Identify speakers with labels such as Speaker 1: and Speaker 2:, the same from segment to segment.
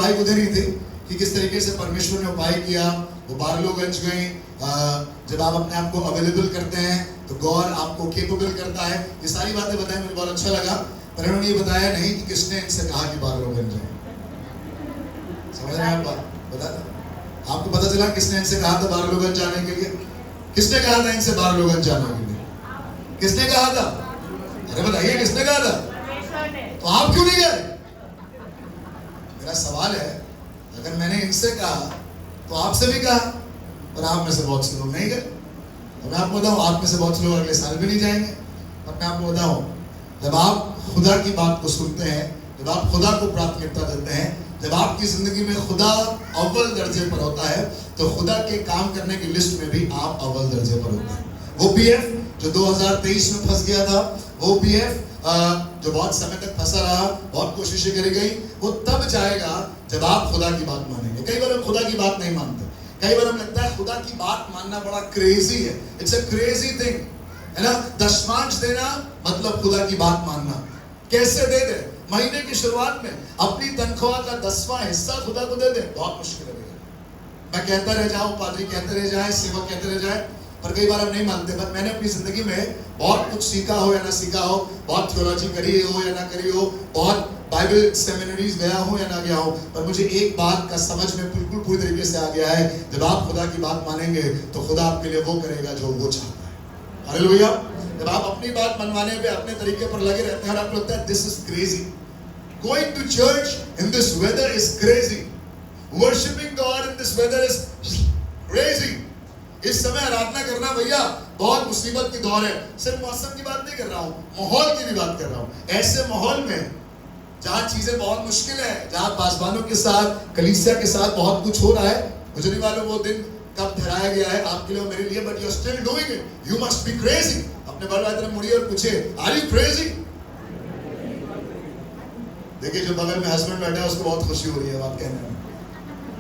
Speaker 1: Bike उधर ही थी कि किस तरीके से परमेश्वर ने उपाय किया, वो बारलोगंज गई। जब आप अपने आप को अवेलेबल करते हैं तो गॉड आपको केपेबल करता है। ये सारी बातें बताएं, मुझे बहुत अच्छा लगा, पर उन्होंने ये बताया नहीं कि किसने इनसे कहा कि बारलोगंज जाए। समझ रहे हैं आप बात? बता, आपको पता चला किसने इनसे कहा था बारलोगंज जाने के लिए? किसने कहा था इनसे बारलोगंज जाने के लिए? किसने कहा था? अरे बताइए, किसने कहा था? तो आप क्यों नहीं गए? मेरा सवाल है, अगर मैंने इनसे कहा तो आपसे भी कहा, और आप में से बहुत से लोग नहीं गए। तो मैं आपको बताऊं, आप में से बहुत से लोग अगले साल भी नहीं जाएंगे। और मैं आपको बताऊं, जब आप खुदा की बात को सुनते हैं, जब आप खुदा को प्राथमिकता देते हैं, जब आपकी जिंदगी में खुदा अव्वल दर्जे पर होता है, तो खुदा के काम करने की लिस्ट में भी आप अव्वल दर्जे पर होते हैं। वो पीएफ जो 2023 में फंस गया था, वो पीएफ जो बहुत समय तक फंसा रहा, बहुत कोशिशें करी गई, वो तब जाएगा जब आप खुदा की बात मानेंगे। कई बार हम खुदा की बात नहीं मानते। कई बार हमें लगता है खुदा की बात मानना बड़ा क्रेजी है, इट्स अ क्रेजी थिंग, है ना। दशमांश देना मतलब खुदा की बात मानना। कैसे दे दे? महीने की शुरुआत में अपनी तनख्वाह का 10वां हिस्सा खुदा को दे दे। बहुत मुश्किल है। मैं कहता रह जाऊं, पादरी कहते रह जाए, सेवक कहते रह जाए, पर कई बार हम नहीं मानते। पर मैंने अपनी जिंदगी में बहुत कुछ सीखा हो या ना सीखा हो, बहुत थियोलॉजी करी हो या ना करी हो, बहुत बाइबल सेमिनरीज गया हो या ना गया हो, पर मुझे एक बात का समझ में बिल्कुल पूरी तरीके से आ गया है, जब आप खुदा की बात मानेंगे तो खुदा आपके लिए वो करेगा जो वो चाहता है। हालेलुया। जब आप अपनी बात मनवाने पे अपने तरीके पर लगे रहते हैं और आपको लगता है this is crazy, going to church in this weather is crazy, worshipping God in this weather is crazy. इस समय आराधना करना भैया बहुत मुसीबत की दौर है। सिर्फ मौसम की बात नहीं कर रहा हूँ, माहौल की भी बात कर रहा हूँ। ऐसे माहौल में जहाँ चीजें बहुत मुश्किल है, जहाँ पासवानों के साथ, कलीसिया के साथ बहुत कुछ हो रहा है, मुझे नहीं मालूम वो दिन कब ठहराया गया है आपके लिए और मेरे लिए, but you are still doing it, you must be crazy. अपने बाल बात मुड़िए और पूछे, आर यू क्रेजी? देखिए जो बगल में हस्बैंड बैठा है उसको बहुत खुशी हो रही है बात कहने में,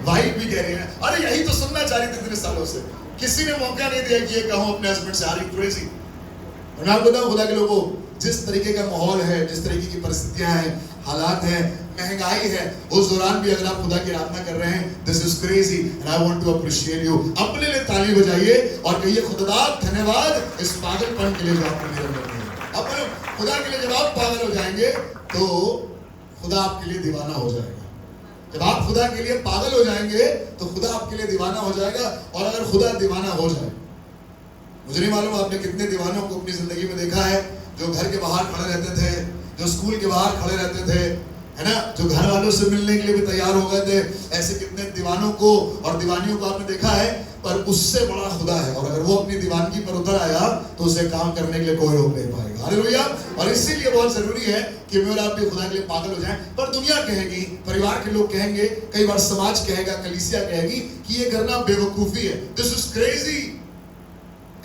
Speaker 1: वाइफ भी कह रही है, अरे यही तो सुनना चाह रही थी इतने सालों से, किसी ने मौका नहीं दिया कि ये कहूं अपने हस्बैंड से, आर यू क्रेजी? और मैं आपको बताऊं, खुदा के लोगों, जिस तरीके का माहौल है, जिस तरीके की परिस्थितियां हैं, हालात हैं, महंगाई है, उस दौरान भी अगर आप खुदा की आराधना कर रहे हैं, this is crazy and I want to appreciate you. अपने लिए ताली बजाइए और कहिए खुदा धन्यवाद इस पागलपन के लिए जो आपने मेरे अंदर दिया। अपने खुदा के लिए जब आप पागल हो जाएंगे तो खुदा आपके लिए दीवाना हो जाएगा। जब आप खुदा के लिए पागल हो जाएंगे तो खुदा आपके लिए दीवाना हो जाएगा। और अगर खुदा दीवाना हो जाए, मुझे नहीं मालूम आपने कितने दीवानों को अपनी जिंदगी में देखा है, जो घर के बाहर खड़े रहते थे, जो स्कूल के बाहर खड़े रहते थे, है ना, जो घर वालों से मिलने के लिए भी तैयार हो गए थे। ऐसे कितने दीवानों को और दीवानियों को आपने देखा है, पर उससे बड़ा खुदा है। और अगर वो अपनी दीवानगी पर उतर आया तो उसे काम करने के लिए कोई रोक नहीं पाएगा। हालेलुया। और इसीलिए बहुत जरूरी है कि मैं और आप भी खुदा के लिए पागल हो जाएं। पर दुनिया कहेगी, परिवार के लोग कहेंगे, कई बार समाज कहेगा, कलीसिया कहेगी कि ये करना बेवकूफी है, दिस इज क्रेजी।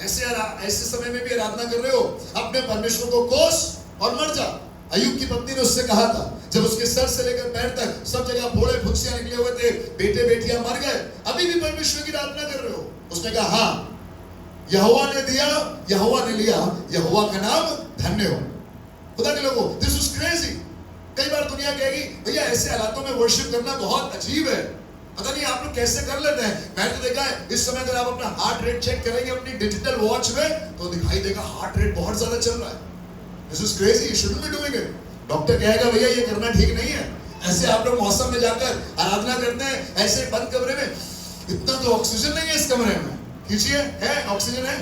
Speaker 1: ऐसे समय में भी आराधना कर रहे हो, अपने परमेश्वर को कोस और मर जा। अय्यूब की पत्नी ने उससे कहा था, जब उसके सर से लेकर पैर तक सब जगह फोड़े फुंसियां निकले हुए थे, बेटे बेटियां मर गए, अभी भी परमेश्वर की आराधना कर रहे हो? उसने कहा हाँ, यहोवा ने दिया, यहोवा ने लिया, यहोवा का नाम धन्य हो। खुदा के लोगों, दिस इज क्रेजी। कई बार दुनिया कहेगी भैया ऐसे हालातों में वर्शिप करना बहुत अजीब है, पता नहीं आप लोग कैसे कर लेते हैं। मैंने तो देखा है, इस समय अगर आप अपना हार्ट रेट चेक करेंगे अपनी डिजिटल वॉच में तो दिखाई देगा हार्ट रेट बहुत ज्यादा चल रहा है। This is crazy, you shouldn't be doing it. Doctor कहेगा भैया ये करना ठीक नहीं है। ऐसे आप लोग मौसम में जाकर आराधना करते हैं, ऐसे बंद कमरे में, इतना तो ऑक्सीजन नहीं है इस कमरे में, खींचिए, है ऑक्सीजन है,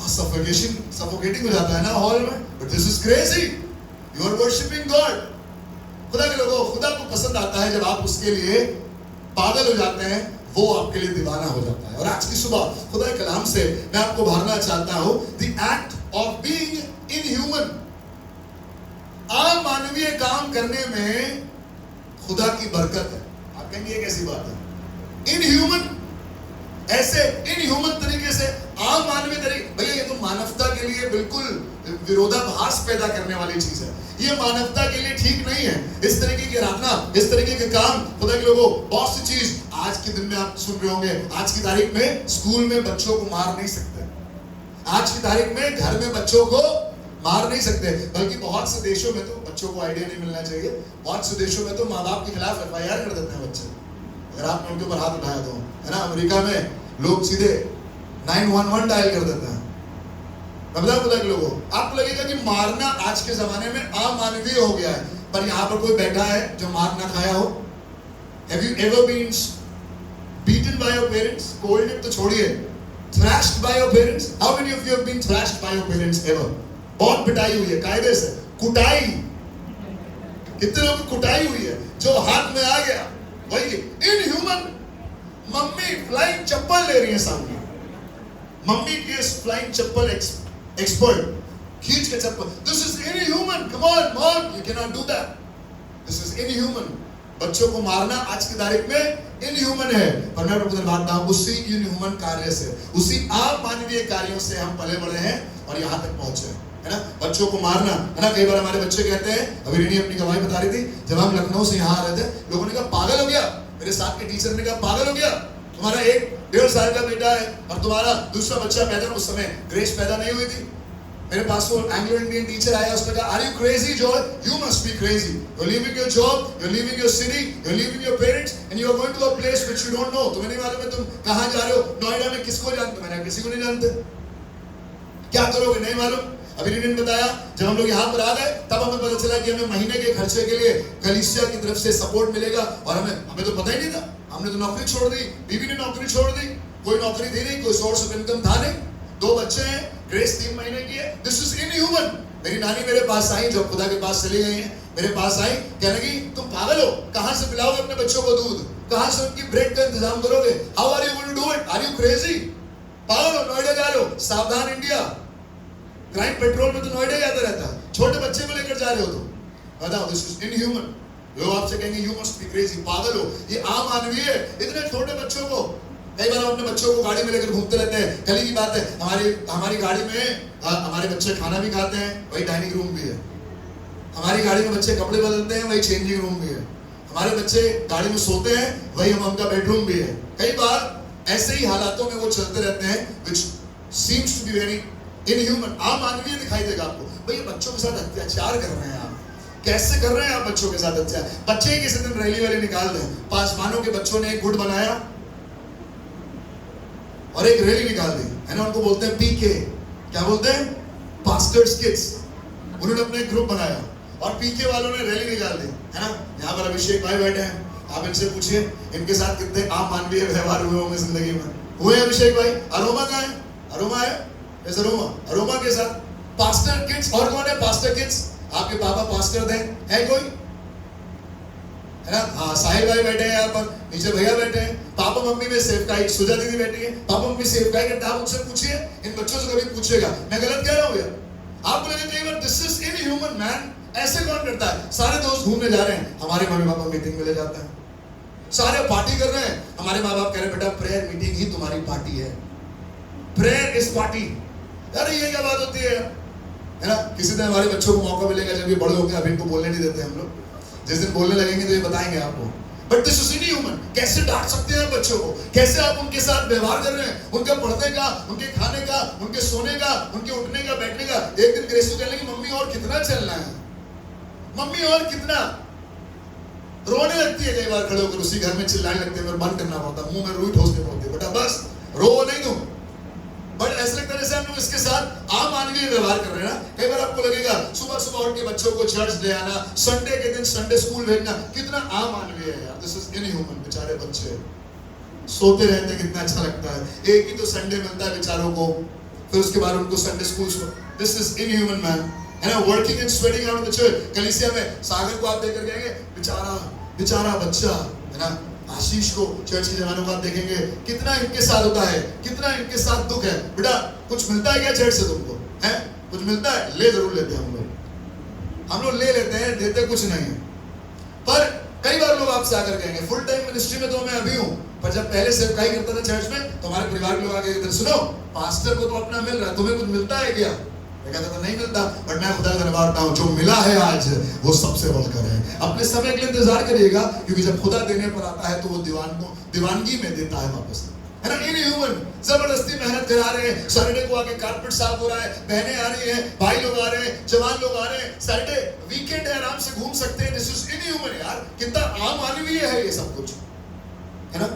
Speaker 1: सफोकेटिंग हो जाता है ना हॉल में, but this is crazy, you are worshipping God. खुदा के लोगों, खुदा को पसंद आता है जब आप उसके लिए पागल हो जाते हैं, वो आपके लिए दीवाना हो जाता है। और आज की सुबह खुदा के कलाम से मैं आपको भरना चाहता हूं, the act of being inhuman. अमानवीय काम करने में खुदा की बरकत है। आप कहेंगे ये कैसी बात है? इनह्यूमन, ऐसे इनह्यूमन तरीके से, अमानवीय तरीके, भैया ये तो मानवता के लिए बिल्कुल विरोधाभास पैदा करने वाली चीज है। ये मानवता के लिए ठीक नहीं है। इस तरीके की आराधना, इस तरीके के काम, खुदा के लोगों, बहुत सी चीज आज के दिन में आप सुन रहे होंगे। आज की तारीख में स्कूल में बच्चों को मार नहीं सकते, आज की तारीख में घर में बच्चों को मार नहीं सकते, बल्कि बहुत से देशों में तो बच्चों को आइडिया नहीं मिलना चाहिए। बहुत से देशों में तो माँ बाप के खिलाफ FIR कर देते हैं बच्चे, अगर आपने उनके ऊपर हाथ उठाया तो, है ना। अमेरिका में लोग सीधे 911 डायल कर देते हैं। मैं बताऊं लोगों, आपको लगेगा कि मारना आज के जमाने में अमानवीय हो गया है, पर यहाँ पर कोई बैठा है जो मार ना खाया हो? Have you ever been beaten by your parents? Scolded तो छोड़िए, thrashed by your parents? How many of you have been thrashed by your parents ever? बहुत पिटाई हुई है, कायदे से कुटाई। कितने लोगों की कुटाई हुई है? जो हाथ में आ गया वही इनह्यूमन। मम्मी फ्लाइंग चप्पल ले रही है सामने, मम्मी की फ्लाइंग चप्पल एक्सपर्ट, खींच के चप्पल। This is inhuman, come on mom, you can not do that, this is inhuman. बच्चों को मारना आज की तारीख में इनह्यूमन है, पर मैं आपको बताता हूं उसी इनह्यूमन कार्य से, उसी अमानवीय कार्यों से हम पले बढ़े हैं और यहां तक पहुंचे, है ना। बच्चों को मारना, है ना। कई बार हमारे बच्चे कहते हैं, अभी रीनी अपनी गवाही बता रही थी, जब हम लखनऊ से यहाँ आ रहे थे, लोगों ने कहा पागल हो गया, मेरे साथ के टीचर ने कहा पागल हो गया, तुम्हारा 1-1.5 साल का बेटा है और तुम्हारा दूसरा बच्चा पैदा, उस समय ग्रेस पैदा नहीं हुई थी। मेरे पास वो एंग्लो इंडियन टीचर आया, उसने कहा are you crazy Joy, you must be crazy, you are leaving your job, you are leaving your city, you are leaving your parents and you are going to a place which you don't know. तुम्हें नहीं मालूम है तुम कहां जा रहे हो, नोएडा में किसको जानते, मैंने किसी को नहीं जानते, क्या करोगे नहीं मालूम। अभी रीनी ने बताया जब हम लोग यहाँ पर आ गए तब हमें पता चला कि हमें महीने के खर्चे के लिए कलीसिया की तरफ से सपोर्ट मिलेगा, और हमें तो पता ही नहीं था। हमने तो नौकरी छोड़ दी, बीवी ने नौकरी छोड़ दी, कोई नौकरी थी नहीं, कोई सोर्स ऑफ इनकम था नहीं, 2 बच्चे हैं, ग्रेस 3 महीने की है। This is inhuman. मेरी नानी मेरे पास आई, जब खुदा के पास चली गई है, मेरे पास आई, कहने लगी तुम पागल हो, कहां से पिलाओगे अपने बच्चों को दूध, कहां से उनकी ब्रेड का इंतजाम करोगे, how are you going to do it, are you crazy, पागल हो, नोएडा जा रहे हो, सावधान इंडिया, क्राइम पेट्रोल में तो नोएडा जाता रहता है, छोटे बच्चे को लेकर जा रहे हो तो बताओ, दिस इज इनह्यूमन। लोग आपसे कहेंगे यू मस्ट बी क्रेजी, पागल हो, ये अमानवीय है। इतने छोटे बच्चों को, कई बार हम अपने बच्चों को गाड़ी में लेकर घूमते रहते हैं, कल की बात है, हमारी गाड़ी में हमारे बच्चे खाना भी खाते हैं, वही डाइनिंग रूम भी है, हमारी गाड़ी में बच्चे कपड़े बदलते हैं, वही चेंजिंग रूम भी है, हमारे बच्चे गाड़ी में सोते हैं, वही उनका बेडरूम भी है। कई बार ऐसे ही हालातों में वो चलते रहते हैं, which seems to be very inhuman, अमानवीय दिखाई देगा आपको। भाई बच्चों के साथ अत्याचार कर रहे हैं आप, कैसे कर रहे हैं आप बच्चों के साथ अत्याचार। बच्चे ही किसी दिन रैली वाले निकाल दें, पासवानों के बच्चों ने एक गुट बनाया और एक रैली निकाल दी, है ना, उनको बोलते हैं पीके, क्या बोलते हैं, पास्टर्स किड्स। उन्होंने अपने ग्रुप बनाया और पीके वालों ने रैली निकाल दी, है ना। यहाँ पर अभिषेक भाई बैठे हैं, आप इनसे पूछिए इनके साथ कितने अमानवीय व्यवहार हुए होंगे जिंदगी में। हुए अभिषेक भाई? अरोमा कहाँ है? अरोमा है, अरोमा के साथ पास्टर किड्स। और कौन है पास्टर किड्स? आपके पापा पास्टर थे, है कोई, है ना। हाँ, साहिल भाई बैठे हैं यहाँ पर, नीचे भैया बैठे हैं, पापा मम्मी में सेवकाई, सुजा दीदी बैठी है, पापा मम्मी सेवकाई करते हैं। आप उनसे पूछिए, इन बच्चों से कभी पूछेगा, मैं गलत कह रहा हूँ यार? आपको लगे कई बार दिस इज इनह्यूमन मैन, ऐसे कौन करता है? सारे दोस्त घूमने जा रहे हैं, हमारे मम्मी पापा मीटिंग में ले जाते हैं, सारे पार्टी कर रहे हैं, हमारे माँ बाप कह रहे हैं बेटा प्रेयर मीटिंग ही तुम्हारी पार्टी है, प्रेयर इज पार्टी। अरे ये क्या बात होती है ना। किसी दिन हमारे बच्चों को मौका मिलेगा जब ये बड़े होंगे, अभी इनको बोलने नहीं देते हम लोग, जिस दिन बोलने लगेंगे तो ये बताएंगे आपको। But this is inhuman. कैसे डांट सकते हैं बच्चों को, कैसे आप उनके साथ व्यवहार कर रहे हैं, उनका पढ़ने का, उनके खाने का, उनके सोने का, उनके उठने का, बैठने का। एक दिन ग्रेसू कहने लगी मम्मी और कितना चलना है, मम्मी और कितना, रोने लगती है कई बार खड़े होकर, उसी घर में चिल्लाने लगते हैं, बंद करना पड़ता, मुंह में रुई ठोसनी पड़ती है, बेटा बस रो नहीं तुम। बट ऐसे तरह से हम लोग इसके साथ अमानवीय व्यवहार कर रहे हैं ना। कई बार आपको लगेगा सुबह सुबह उठ के बच्चों को चर्च ले आना, संडे के दिन संडे स्कूल भेजना, कितना अमानवीय है यार। This is inhuman. बेचारे बच्चे सोते रहते, कितना अच्छा लगता है, एक ही तो संडे मिलता है बेचारों को, फिर उसके बाद उनको Sunday school. This is inhuman man, है ना। Working and sweating out the church. कलीसिया में सागर को आप देखकर कहेंगे बेचारा बच्चा, है ना। आशीष को चर्च के जवानों को आप देखेंगे, कितना इनके साथ होता है, कितना इनके साथ दुख है। बेटा कुछ मिलता है क्या चर्च से तुमको, है कुछ मिलता है? ले जरूर लेते हैं हम लोग ले लेते हैं, देते कुछ नहीं है। पर कई बार लोग आपसे आकर कहेंगे फुल टाइम मिनिस्ट्री में तो मैं अभी हूँ, पर जब पहले सेवकाई करता था चर्च में तो हमारे परिवार के लोग आके कहते सुनो पास्टर को तो अपना मिल रहा है, तुम्हें कुछ मिलता है क्या? मैं कहता था नहीं मिलता, बट मैं खुदा का धन्यवाद करता हूं, जो मिला है आज वो सबसे बढ़कर है। अपने समय के लिए इंतजार करिएगा, क्योंकि जब खुदा देने पर आता है तो वो दीवानगी में देता है वापस। है ना, इनह्यूमन। जबरदस्ती मेहनत करा रहे हैं, सैटरडे को आके कारपेट साफ हो रहा है, बहनें आ रही हैं, भाई लोग आ रहे हैं, जवान लोग आ रहे हैं, सैटरडे वीकेंड है, आराम से घूम सकते हैं। दिस इज इनह्यूमन यार, कितना अमानवीय है ये सब कुछ, है ना।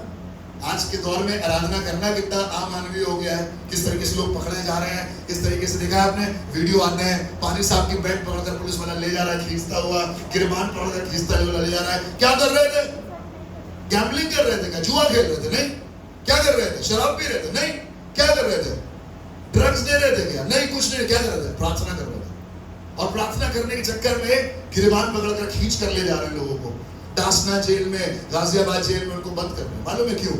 Speaker 1: आज के दौर में आराधना करना कितना अमानवीय हो गया है। किस तरीके से लोग पकड़े जा रहे हैं, किस तरीके से देखा आपने वीडियो आते हैं, पानी साहब की बेल्ट पकड़कर पुलिस वाला ले जा रहा है खींचता हुआ, गिरबान पकड़कर खींचता हुआ ले जा रहा है। क्या कर रहे थे? गैम्बलिंग कर रहे थे क्या? जुआ खेल रहे थे? नहीं। क्या कर रहे थे? शराब पी रहे थे? नहीं। क्या कर रहे थे? ड्रग्स दे रहे थे क्या? नहीं, कुछ नहीं। क्या कर रहे थे? प्रार्थना कर रहे थे। और प्रार्थना करने के चक्कर में गिरबान पकड़कर खींच कर ले जा रहे हैं लोगों को। दासना जेल में, गाजियाबाद जेल में उनको बंद कर रहे हैं। मालूम है क्यों?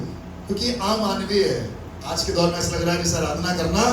Speaker 1: क्योंकि अमानवीय है। आज के दौर में ऐसा लग रहा है कि आराधना करना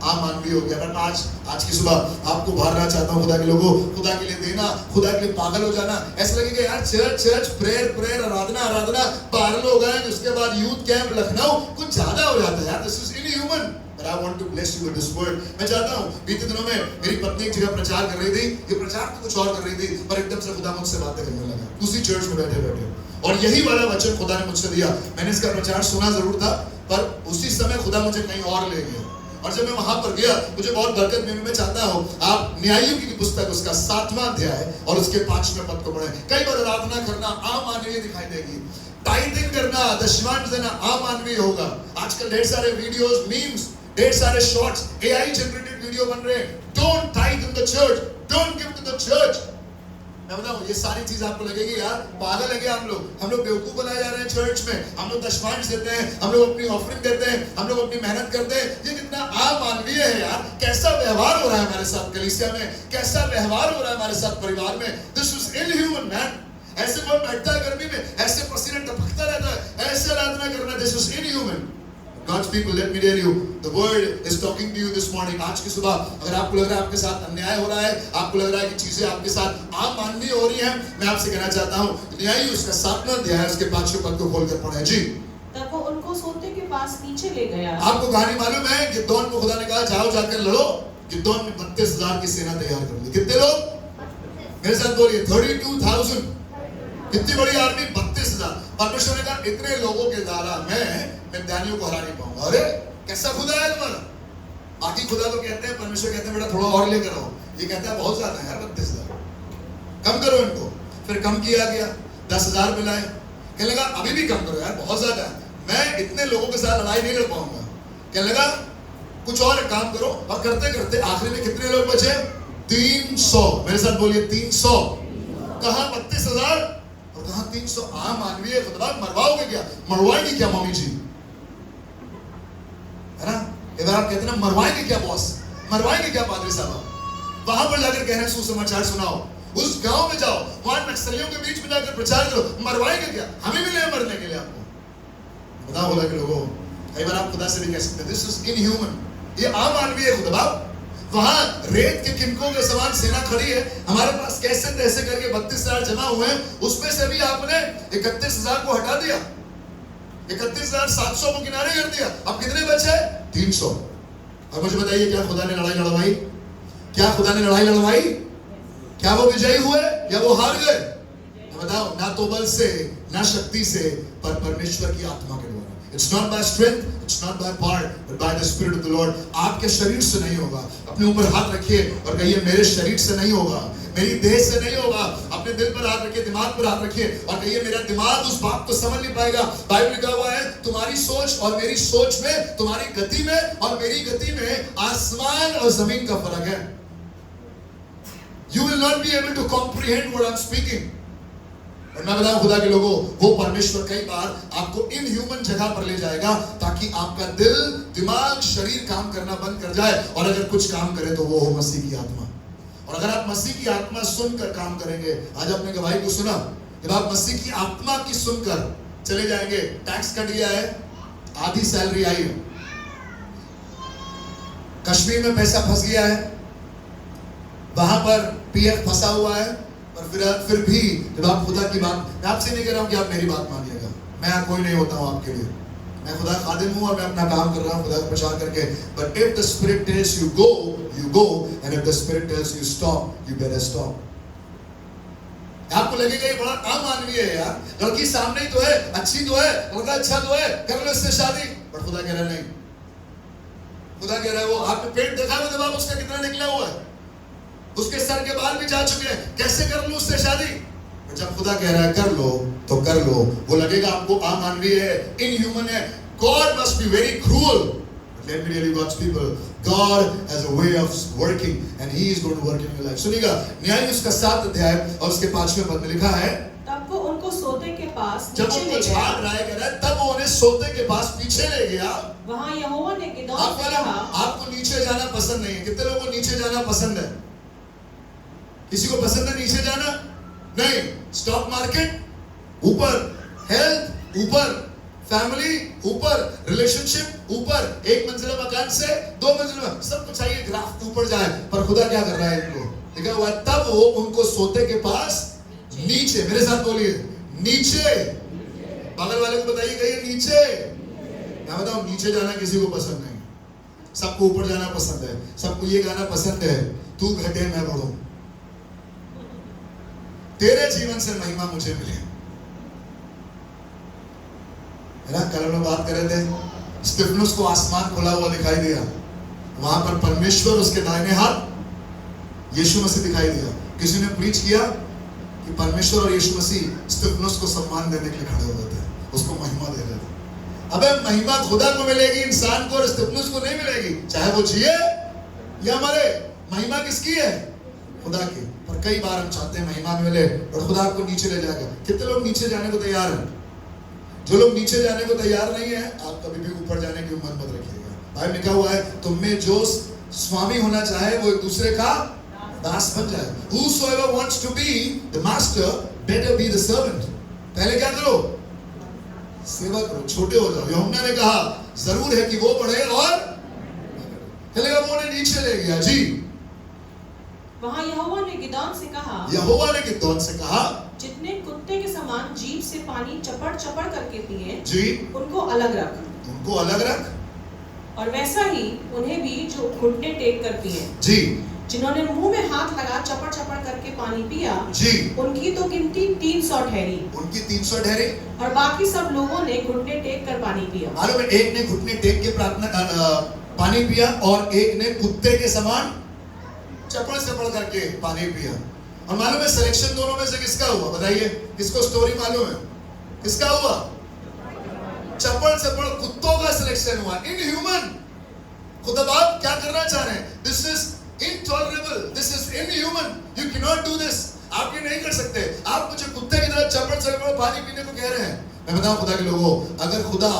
Speaker 1: अमानवीय हो गया। मैं आज की सुबह आपको उभारना चाहता हूँ, खुदा के लोगों, खुदा के लिए देना, खुदा के लिए पागल हो जाना। ऐसा लगेगा यार चर्च प्रेयर आराधना 12 लोग आए, उसके बाद यूथ कैंप लखनऊ, कुछ ज्यादा हो जाता है यार। This is inhuman. But I want to bless you with this word. मैं चाहता हूँ, बीते दिनों में मेरी पत्नी एक जगह प्रचार कर रही थी, ये प्रचार तो कुछ और कर रही थी, पर एकदम से खुदा मुझसे बातें करने लगा, उसी चर्च में बैठे, और यही वाला वचन खुदा ने मुझसे दिया। मैंने इसका प्रचार सुना जरूर था, पर उसी समय खुदा मुझे कहीं और ले गया। और जब मैं वहां पर गया, मुझे बहुत बरकत मिली। मैं चाहता हूँ आप न्यायियों की पुस्तक उसका 7वां अध्याय और उसके 5वें पद को पढ़ें। कई बार आराधना करना अमानवीय दिखाई देगी, टाइथिंग करना, दशमांश देना अमानवीय होगा। आजकल ढेर सारे वीडियोस, मीम्स, ढेर सारे शॉर्ट्स, एआई जनरेटेड वीडियो बन रहे हैं। Don't tithe in the church, don't give to the church. मैं बताऊं, ये सारी चीज आपको लगेगी यार पागल है क्या हम लोग बेवकूफ बनाए जा रहे हैं चर्च में। हम लोग दशमांश देते हैं, हम लोग अपनी ऑफरिंग देते हैं, हम लोग अपनी मेहनत करते हैं। ये कितना अमानवीय है यार। कैसा व्यवहार हो रहा है हमारे साथ कलीसिया में, कैसा व्यवहार हो रहा है हमारे साथ परिवार में। This is inhuman man. ऐसे कोई बैठता है गर्मी में, ऐसे पसीना टपकता रहता है, ऐसे आराधना करना, this is inhuman. God's people, let me tell you, the word is talking to you this morning. आज की सुबह अगर आपको लग रहा है आपके साथ अन्याय हो रहा है, आपको लग रहा है कि चीजें आपके साथ अमानवीय हो रही हैं, मैं आपसे कहना चाहता हूँ, न्यायी उसका 7वां अध्याय उसके 5वें पद को खोलकर पढ़ें जी।
Speaker 2: तब वो उनको सोते के पास नीचे ले गया।
Speaker 1: आपको कहानी मालूम है, गिदोन को खुदा ने कहा जाओ जाकर लड़ो। गिदोन ने 32,000 की सेना तैयार कर ली। कितने लोग? मेरे साथ बोलिए 32,000। कितनी बड़ी आर्मी? 32,000। परमेश्वर ने कहा इतने लोगों के द्वारा मैं मिद्यानियों को हरा नहीं पाऊंगा। अरे कैसा खुदा है तुम्हारा? बाकी खुदा तो कहते हैं, परमेश्वर कहते हैं बेटा थोड़ा और लेकर आओ, ये कहता है बहुत ज्यादा है यार 32,000, कम करो इनको। फिर कम किया गया, 10,000 मिलाए। कहने लगा अभी भी कम करो यार, बहुत ज्यादा है, मैं इतने लोगों के साथ लड़ाई नहीं लड़ पाऊंगा। कहने लगा कुछ और काम करो। और करते करते आखिरी में कितने लोग बचे? 300। मेरे साथ बोलिए 300। कहा 32,000 और कहा 300। अमानवीय खुदा। मरवाओगे क्या? मरवाएंगे क्या मम्मी जी, है ना? इधर आप कहते ना मरवाएंगे क्या बॉस, मरवाएंगे क्या पादरी साहब? वहां पर जाकर कह रहे हैं सुसमाचार सुनाओ, उस गांव में जाओ, वहां नक्सलियों के बीच में जाकर प्रचार करो। मरवाएंगे क्या? हमें भी नहीं मरने के लिए आपको। बताओ खुदा के लोगों, कई बार आप खुदा से भी कह सकते हैं दिस इज इनह्यूमन, ये अमानवीय है खुदा। वहां रेत के किनकों के समान सेना खड़ी है, हमारे पास कैसे तैसे करके 32,000 जमा हुए हैं, उसमें से भी आपने 31,000 को हटा दिया, 31,700 को किनारे कर दिया। अब कितने बचे? 300। और मुझे बताइए क्या खुदा ने लड़ाई लड़वाई? क्या खुदा ने लड़ाई लड़वाई? क्या वो विजयी हुए या वो हार गए? बताओ, ना तो बल से ना शक्ति से, पर परमेश्वर की आत्मा के द्वारा। It's not by strength, it's not by power, but by the Spirit of the Lord. आपके शरीर से नहीं होगा। अपने ऊपर हाथ रखिए और कहिए मेरे शरीर से नहीं होगा, मेरी देह से नहीं होगा। अपने दिल पर हाथ रखिए, दिमाग पर हाथ रखिए और कहिए मेरा दिमाग उस बात को समझ नहीं पाएगा। बाइबल लिखा हुआ है तुम्हारी सोच और मेरी सोच में, तुम्हारी गति में और मेरी गति में आसमान और जमीन का फर्क है। You will not be able to comprehend what I'm speaking. और मैं बताऊं खुदा के लोगों, वो परमेश्वर कई बार आपको इनह्यूमन जगह पर ले जाएगा ताकि आपका दिल, दिमाग, शरीर काम करना बंद कर जाए और अगर कुछ काम करे तो वो हो मसीह की आत्मा। और अगर आप मसीह की आत्मा सुनकर काम करेंगे, आज आपने गवाही को सुना, जब आप मसीह की आत्मा की सुनकर चले जाएंगे, टैक्स कट गया है, आधी सैलरी आई है, कश्मीर में पैसा फंस गया है, वहां पर पीएफ फंसा हुआ है, पर फिर भी जब आप खुदा की बात, मैं आपसे नहीं कह रहा हूं कि आप मेरी बात मानिएगा, मैं कोई नहीं होता हूं आपके लिए, मैं खुदा खादिम हूं और मैं अपना काम कर रहा हूं खुदा का प्रचार करके। But if the spirit tells you go, you go, and if the spirit tells you stop, you better stop. आपको लगेगा ये बड़ा अमानवीय है यार, लड़की सामने ही तो है, अच्छी तो है, लड़का अच्छा तो है, कर लो इससे शादी। पर खुदा कह रहा है नहीं। खुदा कह रहा है वो आपने पेट देखा है जवाब उसका कितना निकला हुआ है, उसके सर के बाल भी जा चुके हैं, कैसे कर लूं उससे शादी? जब खुदा कह रहा है कर लो तो कर लो, वो लगेगा आपको अमानवीय है, इनह्यूमन है। God must be very cruel. But let me tell you God's people, God has a way of working and He is going to work in your life. सुनिएगा, न्याय उसका 7 अध्याय और उसके 5वें पद में लिखा है,
Speaker 2: तब वो उनको सोते के पास
Speaker 1: जब
Speaker 2: नीचे
Speaker 1: उनको
Speaker 2: ले
Speaker 1: छाड़
Speaker 2: गया।
Speaker 1: रहा है, कह रहा है तब वो उन्हें सोते के पास पीछे ले गया।
Speaker 2: वहाँ यहोवा ने गिदोन से कहा,
Speaker 1: आपको नीचे जाना पसंद नहीं है। कितने लोगों को नीचे जाना पसंद है? किसी को पसंद है नीचे जाना? नहीं। स्टॉक मार्केट ऊपर, हेल्थ ऊपर, फैमिली ऊपर, रिलेशनशिप ऊपर, 1 मंजिला मकान से 2 मंजिला, सब कुछ चाहिए ग्राफ ऊपर जाए। पर खुदा क्या कर रहा है इनको? लिखा हुआ है तब वो उनको सोते के पास नीचे, मेरे साथ बोलिए नीचे। बगल वाले को बताइए, कहिए नीचे। मैं बताऊं, नीचे जाना किसी को पसंद नहीं, सबको ऊपर जाना पसंद है। सबको ये गाना पसंद है, तू घटे मैं बढ़ूं, तेरे जीवन से महिमा मुझे मिले। कल हम बात कर रहे थे, स्तिफनुस को आसमान खुला हुआ दिखाई दिया, वहां पर परमेश्वर उसके दाहिने हाथ यीशु मसीह दिखाई दिया। किसी ने प्रीच किया कि परमेश्वर और यीशु मसीह स्तिफनुस को सम्मान देने के लिए खड़े हुए थे, उसको महिमा दे रहे थे। अबे महिमा खुदा को मिलेगी, इंसान को और स्तिफनुस को नहीं मिलेगी, चाहे वो जिए या मरे। महिमा किसकी है? खुदा की। पर कई बार हम चाहते हैं महिमा मिले और खुदा आपको नीचे ले जाएगा। कितने लोग नीचे जाने को तैयार हैं? जो लोग नीचे जाने को तैयार नहीं है, आप कभी भी ऊपर जाने की उम्मीद मत रखिएगा। बाइबल लिखा हुआ है, तुम में जो स्वामी होना चाहे वो एक दूसरे का दास बन जाए। Whosoever wants to be the master, better be the servant. पहले क्या करो? सेवा करो, छोटे हो जाओ। यूहन्ना ने कहा जरूर है कि वो बढ़े और चलेगा, वो ने नीचे ले गया जी।
Speaker 2: वहाँ यहोवा ने गिदोन से कहा,
Speaker 1: यहोवा ने गिदोन से कहा,
Speaker 2: जितने कुत्ते के समान जीभ से पानी चपड़ चपड़ करके पिए
Speaker 1: जी,
Speaker 2: उनको अलग रख,
Speaker 1: उनको अलग रख,
Speaker 2: और वैसा ही उन्हें भी जो घुटने टेक कर पिए
Speaker 1: जी,
Speaker 2: जिन्होंने मुंह में हाथ लगा चपड़ चपड़ करके पानी पिया
Speaker 1: जी,
Speaker 2: उनकी तो गिनती 300 ठहरी,
Speaker 1: उनकी 300 ठहरी,
Speaker 2: और बाकी सब लोगों ने घुटने टेक कर पानी पिया।
Speaker 1: मालूम है, एक ने घुटने टेक के पानी पिया और एक ने कुत्ते के समान चपड़ चपड़ करके पानी पिया। और मालूम है सिलेक्शन दोनों में से किसका हुआ? बताइए, किसको स्टोरी मालूम है? किसका हुआ? चपड़ चपड़ कुत्तों का सिलेक्शन हुआ। इनह्यूमन। खुदा बाप क्या करना चाह रहे हैं? This is intolerable, this is inhuman, you cannot do this. आप ये नहीं कर सकते, आप मुझे कुत्ते की तरह चपड़ चपड़ पानी पीने को कह रहे हैं। मैं बताऊं खुदा के लोगों, अगर खुदा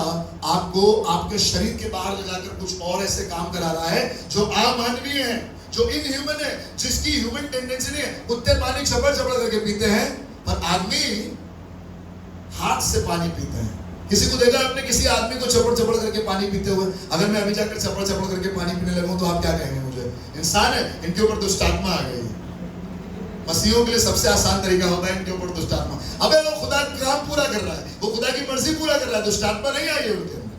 Speaker 1: आपको आपके शरीर के बाहर ले जाकर कुछ और ऐसे काम करा रहा है जो अमानवीय है, जो इनह्यूमन है, जिसकी ह्यूमन टेंडेंसी नहीं है, कुत्ते पानी चपड़ चपड़ करके पीते हैं, पर आदमी हाथ से पानी पीते हैं। किसी को देखा आपने किसी आदमी को चपड़ चपड़ करके पानी पीते हुए? अगर मैं अभी जाकर चपड़ चपड़ करके पानी पीने लगूं तो आप क्या कहेंगे मुझे? इंसान है, इनके ऊपर दुष्ट आत्मा आ गई। मसीहों के लिए सबसे आसान तरीका होता है इनके ऊपर दुष्ट आत्मा। अबे वो खुदा काम पूरा कर रहा है, वो खुदा की मर्जी पूरा कर रहा है, दुष्ट आत्मा नहीं आई है उनके अंदर।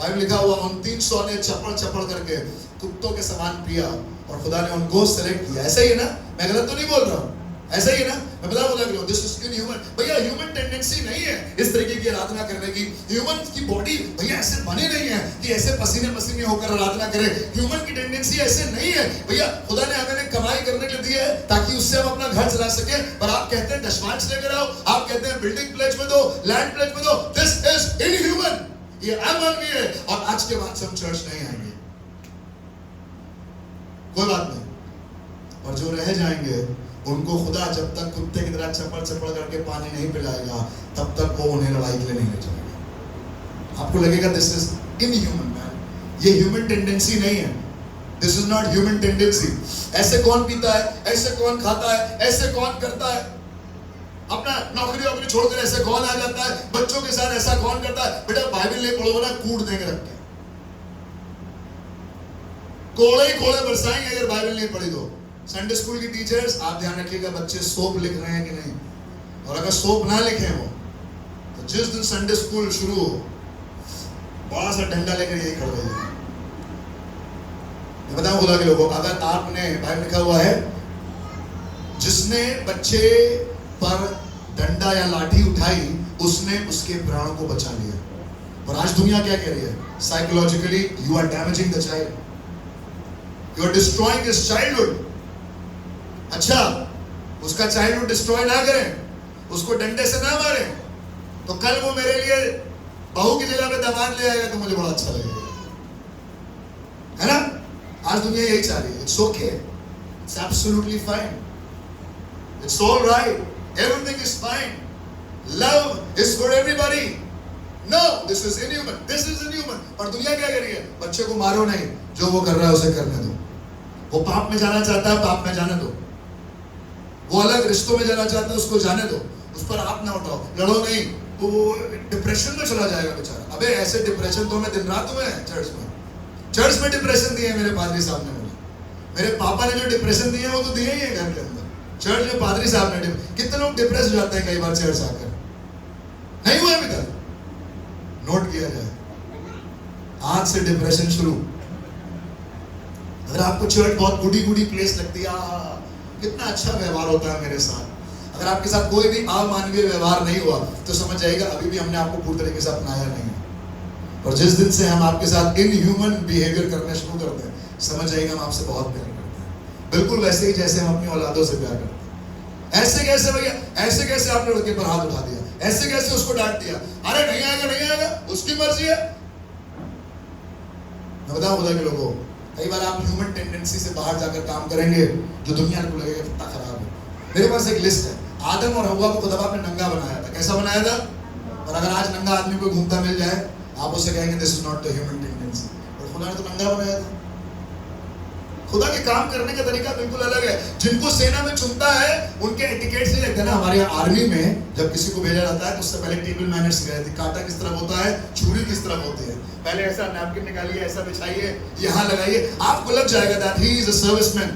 Speaker 1: बाइबल लिखा हुआ उन 300 ने चपड़ चपड़ करके कुत्तों के समान पिया और खुदा ने उनको सेलेक्ट किया। ऐसा ही है ना? मैं गलत तो नहीं बोल रहा हूँ, ऐसा ही है ना? मैं बता बोला दिस इज इनह्यूमन। भैया ह्यूमन टेंडेंसी नहीं है इस तरीके की आराधना करने की। ह्यूमन की बॉडी भैया ऐसे बनी नहीं है कि ऐसे पसीने पसीने होकर आराधना करे। ह्यूमन की टेंडेंसी ऐसे नहीं है। भैया खुदा ने हमें कमाई करने के लिए दी है ताकि उससे हम अपना घर चला सके, पर आप कहते हैं दशमांश लेकर आओ, आप कहते हैं बिल्डिंग प्लेज में दो, लैंड प्लेज में दो। दिस इज इनह्यूमन, ये अमानवीय है। और आज के बाद से हम चर्च नहीं आएंगे, कोई बात नहीं। और जो रह जाएंगे उनको खुदा जब तक कुत्ते की तरह चपड़ चपड़ करके पानी नहीं पिलाएगा तब तक वो उन्हें लड़ाई के लिए नहीं ले जाएगा। आपको लगेगा दिस इज इनह्यूमन मैन, ये ह्यूमन टेंडेंसी नहीं है, this is not human tendency. ऐसे कौन पीता है, ऐसे कौन खाता है, ऐसे कौन करता है, अपना नौकरी वोकरी छोड़कर ऐसे कौन आ जाता है, बच्चों के साथ ऐसा कौन करता है? बेटा बाइबल नहीं पढ़ोगे ना, कूट देंगे रख के, कोड़े ही कोड़े बरसाएंगे अगर बाइबल नहीं पढ़ी तो। संडे स्कूल की टीचर्स, आप ध्यान रखिएगा बच्चे सोप लिख रहे हैं कि नहीं, और अगर सोप ना लिखे वो तो जिस दिन संडे स्कूल शुरू हो बड़ा सा डंडा लेकर यही खड़े हैं। मैं बताऊं खुदा के लोगों, अगर आपने, बाइबल लिखा हुआ है जिसने बच्चे पर डंडा या लाठी उठाई उसने उसके प्राणों को बचा लिया। और आज दुनिया क्या कह रही है? Psychologically you are damaging the child, you are destroying his childhood. अच्छा, उसका चाइल्डहुड डिस्ट्रॉय ना करें, उसको डंडे से ना मारें, तो कल वो मेरे लिए बहू की जगह पे दामाद ले आएगा तो मुझे बड़ा अच्छा लगेगा, है ना? आज दुनिया यही चाह रही है। It's okay, it's absolutely fine, it's all right, everything is fine, love is for everybody. No, this is inhuman, this is inhuman. पर दुनिया क्या कर रही है? बच्चे को मारो नहीं, जो वो कर रहा है उसे करने दो। वो पाप में जाना चाहता है, पाप में जाने दो। वो अलग रिश्तों में जाना चाहता है, उसको जाने दो। उस पर आप ना उठाओ, लड़ो नहीं, तो वो डिप्रेशन में चला जाएगा बेचारा। अबे ऐसे डिप्रेशन तो मैं दिन रात हुए हैं चर्च में डिप्रेशन दिए मेरे पादरी साहब ने मुझे। मेरे पापा ने जो डिप्रेशन दिए वो तो दिए ही है घर के अंदर। चर्च में पादरी साहब ने कितने लोग डिप्रेस हो जाते हैं कई बार चर्च आकर, नहीं हुए अभी तक? नोट किया जाए, आज से डिप्रेशन शुरू। अगर आपको चर्च बहुत गुडी प्लेस लगती है, कितना अच्छा व्यवहार होता है मेरे साथ, अगर आपके साथ कोई भी अमानवीय व्यवहार नहीं हुआ तो समझ जाइएगा अभी भी हमने आपको पूरी तरीके से अपनाया नहीं है। और जिस दिन से हम आपके साथ इनह्यूमन बिहेवियर करना शुरू करते हैं, समझ जाइएगा हम आपसे बहुत प्यार करते हैं, बिल्कुल वैसे ही जैसे हम अपनी औलादों से प्यार करते हैं। ऐसे कैसे भैया? ऐसे कैसे आपने लड़के पर हाथ उठा दिया? ऐसे कैसे उसको डांट दिया? अरे नहीं आएगा, उसकी मर्जी है। मैं बताऊं खुदा के लोगों, कई बार आप ह्यूमन टेंडेंसी से बाहर जाकर काम करेंगे जो दुनिया को लगेगा कितना खराब है। मेरे पास एक लिस्ट है, आदम और हव्वा को खुदा बाप ने नंगा बनाया था। कैसा बनाया था? और अगर आज नंगा आदमी को घूमता मिल जाए, आप उसे कहेंगे this is not the human tendency. और खुदा ने तो नंगा बनाया था। खुदा के काम करने का तरीका बिल्कुल अलग है। जिनको सेना में चुनता है उनके एटिकेट्स नहीं लगते ना। हमारे यहाँ आर्मी में जब किसी को भेजा जाता है तो उससे पहले टेबल मैनर्स सिखाई जाती है। कांटा किस तरफ होता है, छुरी किस तरफ होती है, पहले ऐसा नैपकिन निकालिए, ऐसा बिछाइए, यहाँ लगाइए, आपको लग जाएगा that he is a serviceman.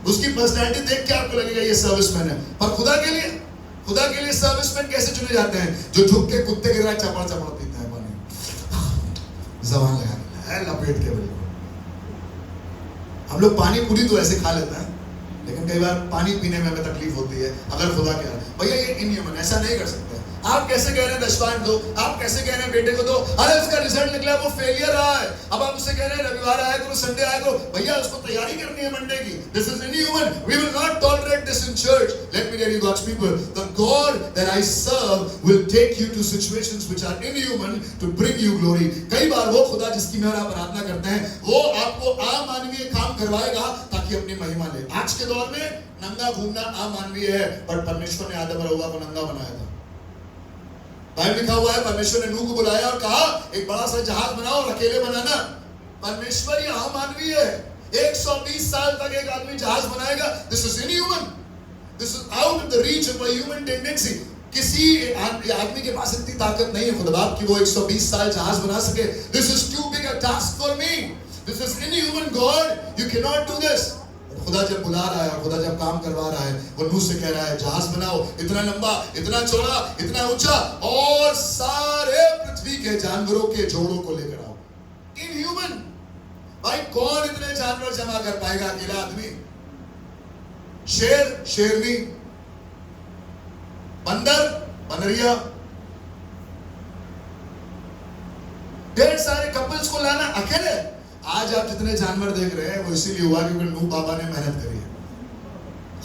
Speaker 1: उसकी पर्सनैलिटी देख के आपको लगेगा ये सर्विसमैन है। पर खुदा के लिए सर्विसमैन कैसे चुने जाते हैं? जो झुक के कुत्ते की तरह चपड़ पीता है पानी, जबान लगा लपेट के। बिल्कुल हम लोग पानी पूरी तो ऐसे खा लेते हैं, लेकिन कई बार पानी पीने में हमें तकलीफ होती है। अगर खुदा कह रहा है भैया ये इनह्यूमन, ऐसा नहीं कर सकते। आप कैसे कह रहे हैं दशवान दो, आप कैसे कह रहे हैं बेटे को दो, अरे उसका रिजल्ट निकला वो फेलियर रहा है, अब आप उससे कह रहे हैं रविवार आया करो, संडे आया करो। भैया उसको तैयारी करनी है मंडे की। This is inhuman, we will not tolerate this in church. Let me tell you God's people, the God that I serve will take you to situations which are inhuman to bring you glory. कई बार वो खुदा जिसकी मैं और आप प्रार्थना करते हैं, वो आपको अमानवीय काम करवाएगा ताकि अपनी महिमा ले। आज के दौर में नंगा घूमना अमानवीय है, पर परमेश्वर ने आदम और हव्वा को नंगा बनाया था। बाइबल लिखा हुआ है परमेश्वर ने नूह को बुलाया और कहा एक बड़ा सा जहाज बनाओ और अकेले बनाना। परमेश्वर ये अमानवीय है। 120 साल तक एक आदमी जहाज बनाएगा, this is inhuman, this is out of the reach of a human tendency. किसी आदमी के पास इतनी ताकत नहीं है खुदा बाप की वो 120 साल जहाज बना सके। This is too big a task for me, this is inhuman God, you can not do this. खुदा जब बुला रहा है और खुदा जब काम करवा रहा है, वो नूह से कह रहा है जहाज बनाओ, इतना लंबा, इतना चौड़ा, इतना ऊंचा, और सारे पृथ्वी के जानवरों के जोड़ों को लेकर आओ। इनह्यूमन भाई, कौन इतने जानवर जमा कर पाएगा? अकेला आदमी, शेर, शेरनी, बंदर, बनरिया, ढेर सारे कपल्स को लाना अकेले। आज आप जितने जानवर देख रहे हैं वो इसीलिए हुआ क्योंकि नूह बाबा ने मेहनत करी है।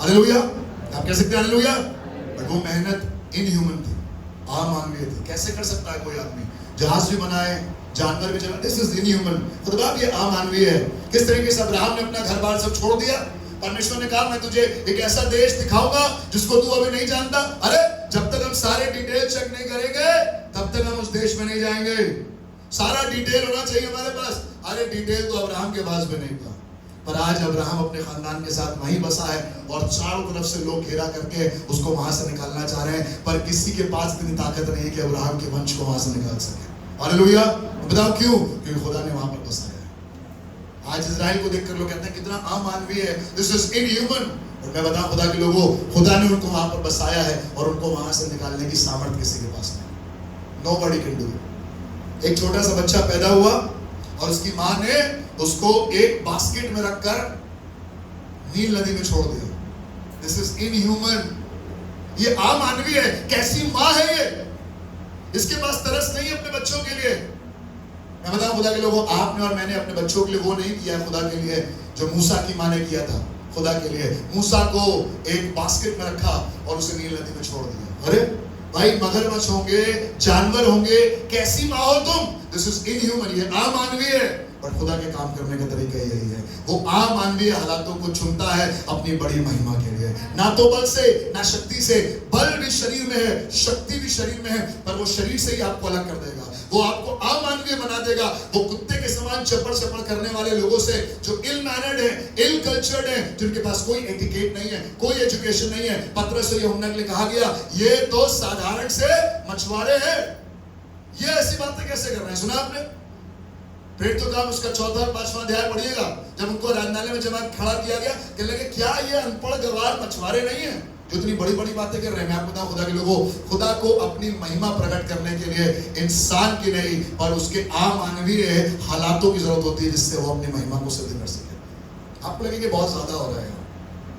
Speaker 1: हालेलुया, आप कह सकते हैं हालेलुया। बट वो मेहनत इनह्यूमन थी, अमानवीय थी। कैसे कर सकता है कोई आदमी? जहाज भी बनाए, जानवर भी चलाए, दिस इज इनह्यूमन। खुदा ये अमानवीय है। किस तरीके से अब्राहम ने अपना घर बार सब छोड़ दिया। परमेश्वर ने कहा मैं तुझे एक ऐसा देश दिखाऊंगा जिसको तू अभी नहीं जानता। अरे जब तक हम सारे डिटेल चेक नहीं करेंगे तब तक हम उस देश में नहीं जाएंगे। सारा डिटेल होना चाहिए हमारे पास। अरे डिटेल तो अब्राहम के पास भी नहीं था, पर आज अब्राहम अपने खानदान के साथ वहीं बसा है और चारों तरफ से लोग घेरा करके उसको वहां से निकालना चाह रहे हैं, पर किसी के पास इतनी ताकत नहीं है कि अब्राहम के वंश को वहां से निकाल सके। हालेलुया। बताओ क्यों? क्योंकि खुदा ने वहां पर बसाया है। आज इजराइल को देखकर लोग कहते हैं कितना अमानवीय है, दिस इज इनह्यूमन। और मैं बताऊं खुदा के लोगों, खुदा ने उनको वहां पर बसाया है और उनको वहां से निकालने की सामर्थ्य किसी के पास नहीं। Nobody can do it. एक छोटा सा बच्चा पैदा हुआ और उसकी मां ने उसको एक बास्केट में रखकर नील नदी में छोड़ दिया। दिस इज इनह्यूमन, ये अमानवीय है। कैसी मां है ये? इसके पास तरस नहीं है अपने बच्चों के लिए। मैं बताऊं खुदा के लोगों, आपने और मैंने अपने बच्चों के लिए वो नहीं किया खुदा के लिए जो मूसा की माँ ने किया था। खुदा के लिए मूसा को एक बास्केट में रखा और उसे नील नदी में छोड़ दिया। अरे भाई, मगरमच्छ होंगे, जानवर होंगे, कैसी माँ हो तुम? दिस इज इनह्यूमन, ये अमानवीय है। पर खुदा के काम करने का तरीका यही है, वो अमानवीय हालातों को चुनता है अपनी बड़ी महिमा के लिए। ना तो बल से, ना शक्ति से, बल भी शरीर में है, शक्ति भी शरीर में है, पर वो शरीर से ही आपको अलग कर देगा, वो आपको अमानवीय बना देगा। वो कुत्ते के समान चपड़ चपड़ करने वाले लोगों से, जो इल मैनर्ड है, इल कल्चर्ड है, जिनके पास कोई एटिकेट नहीं है, कोई एजुकेशन नहीं है, पतरस और यूहन्ना के लिए कहा गया ये तो साधारण से मछुआरे हैं। ये ऐसी बातें कैसे कर रहे हैं? सुना आपने? फिर तो काम उसका 4 और 5वां अध्याय पढ़िएगा, जब उनको आराधनालय में जमा खड़ा किया गया, कहने लगे क्या ये अनपढ़ गवार मछुआरे नहीं है जो इतनी बड़ी बड़ी बातें कर रहे हैं? मैं आपको बताऊं खुदा के लोगों, खुदा को अपनी महिमा प्रकट करने के लिए इंसान की नहीं पर उसके अमानवीय हालातों की जरूरत होती है, जिससे वो अपनी महिमा को सिद्ध कर सके। आपको लगेगा बहुत ज्यादा हो रहा है,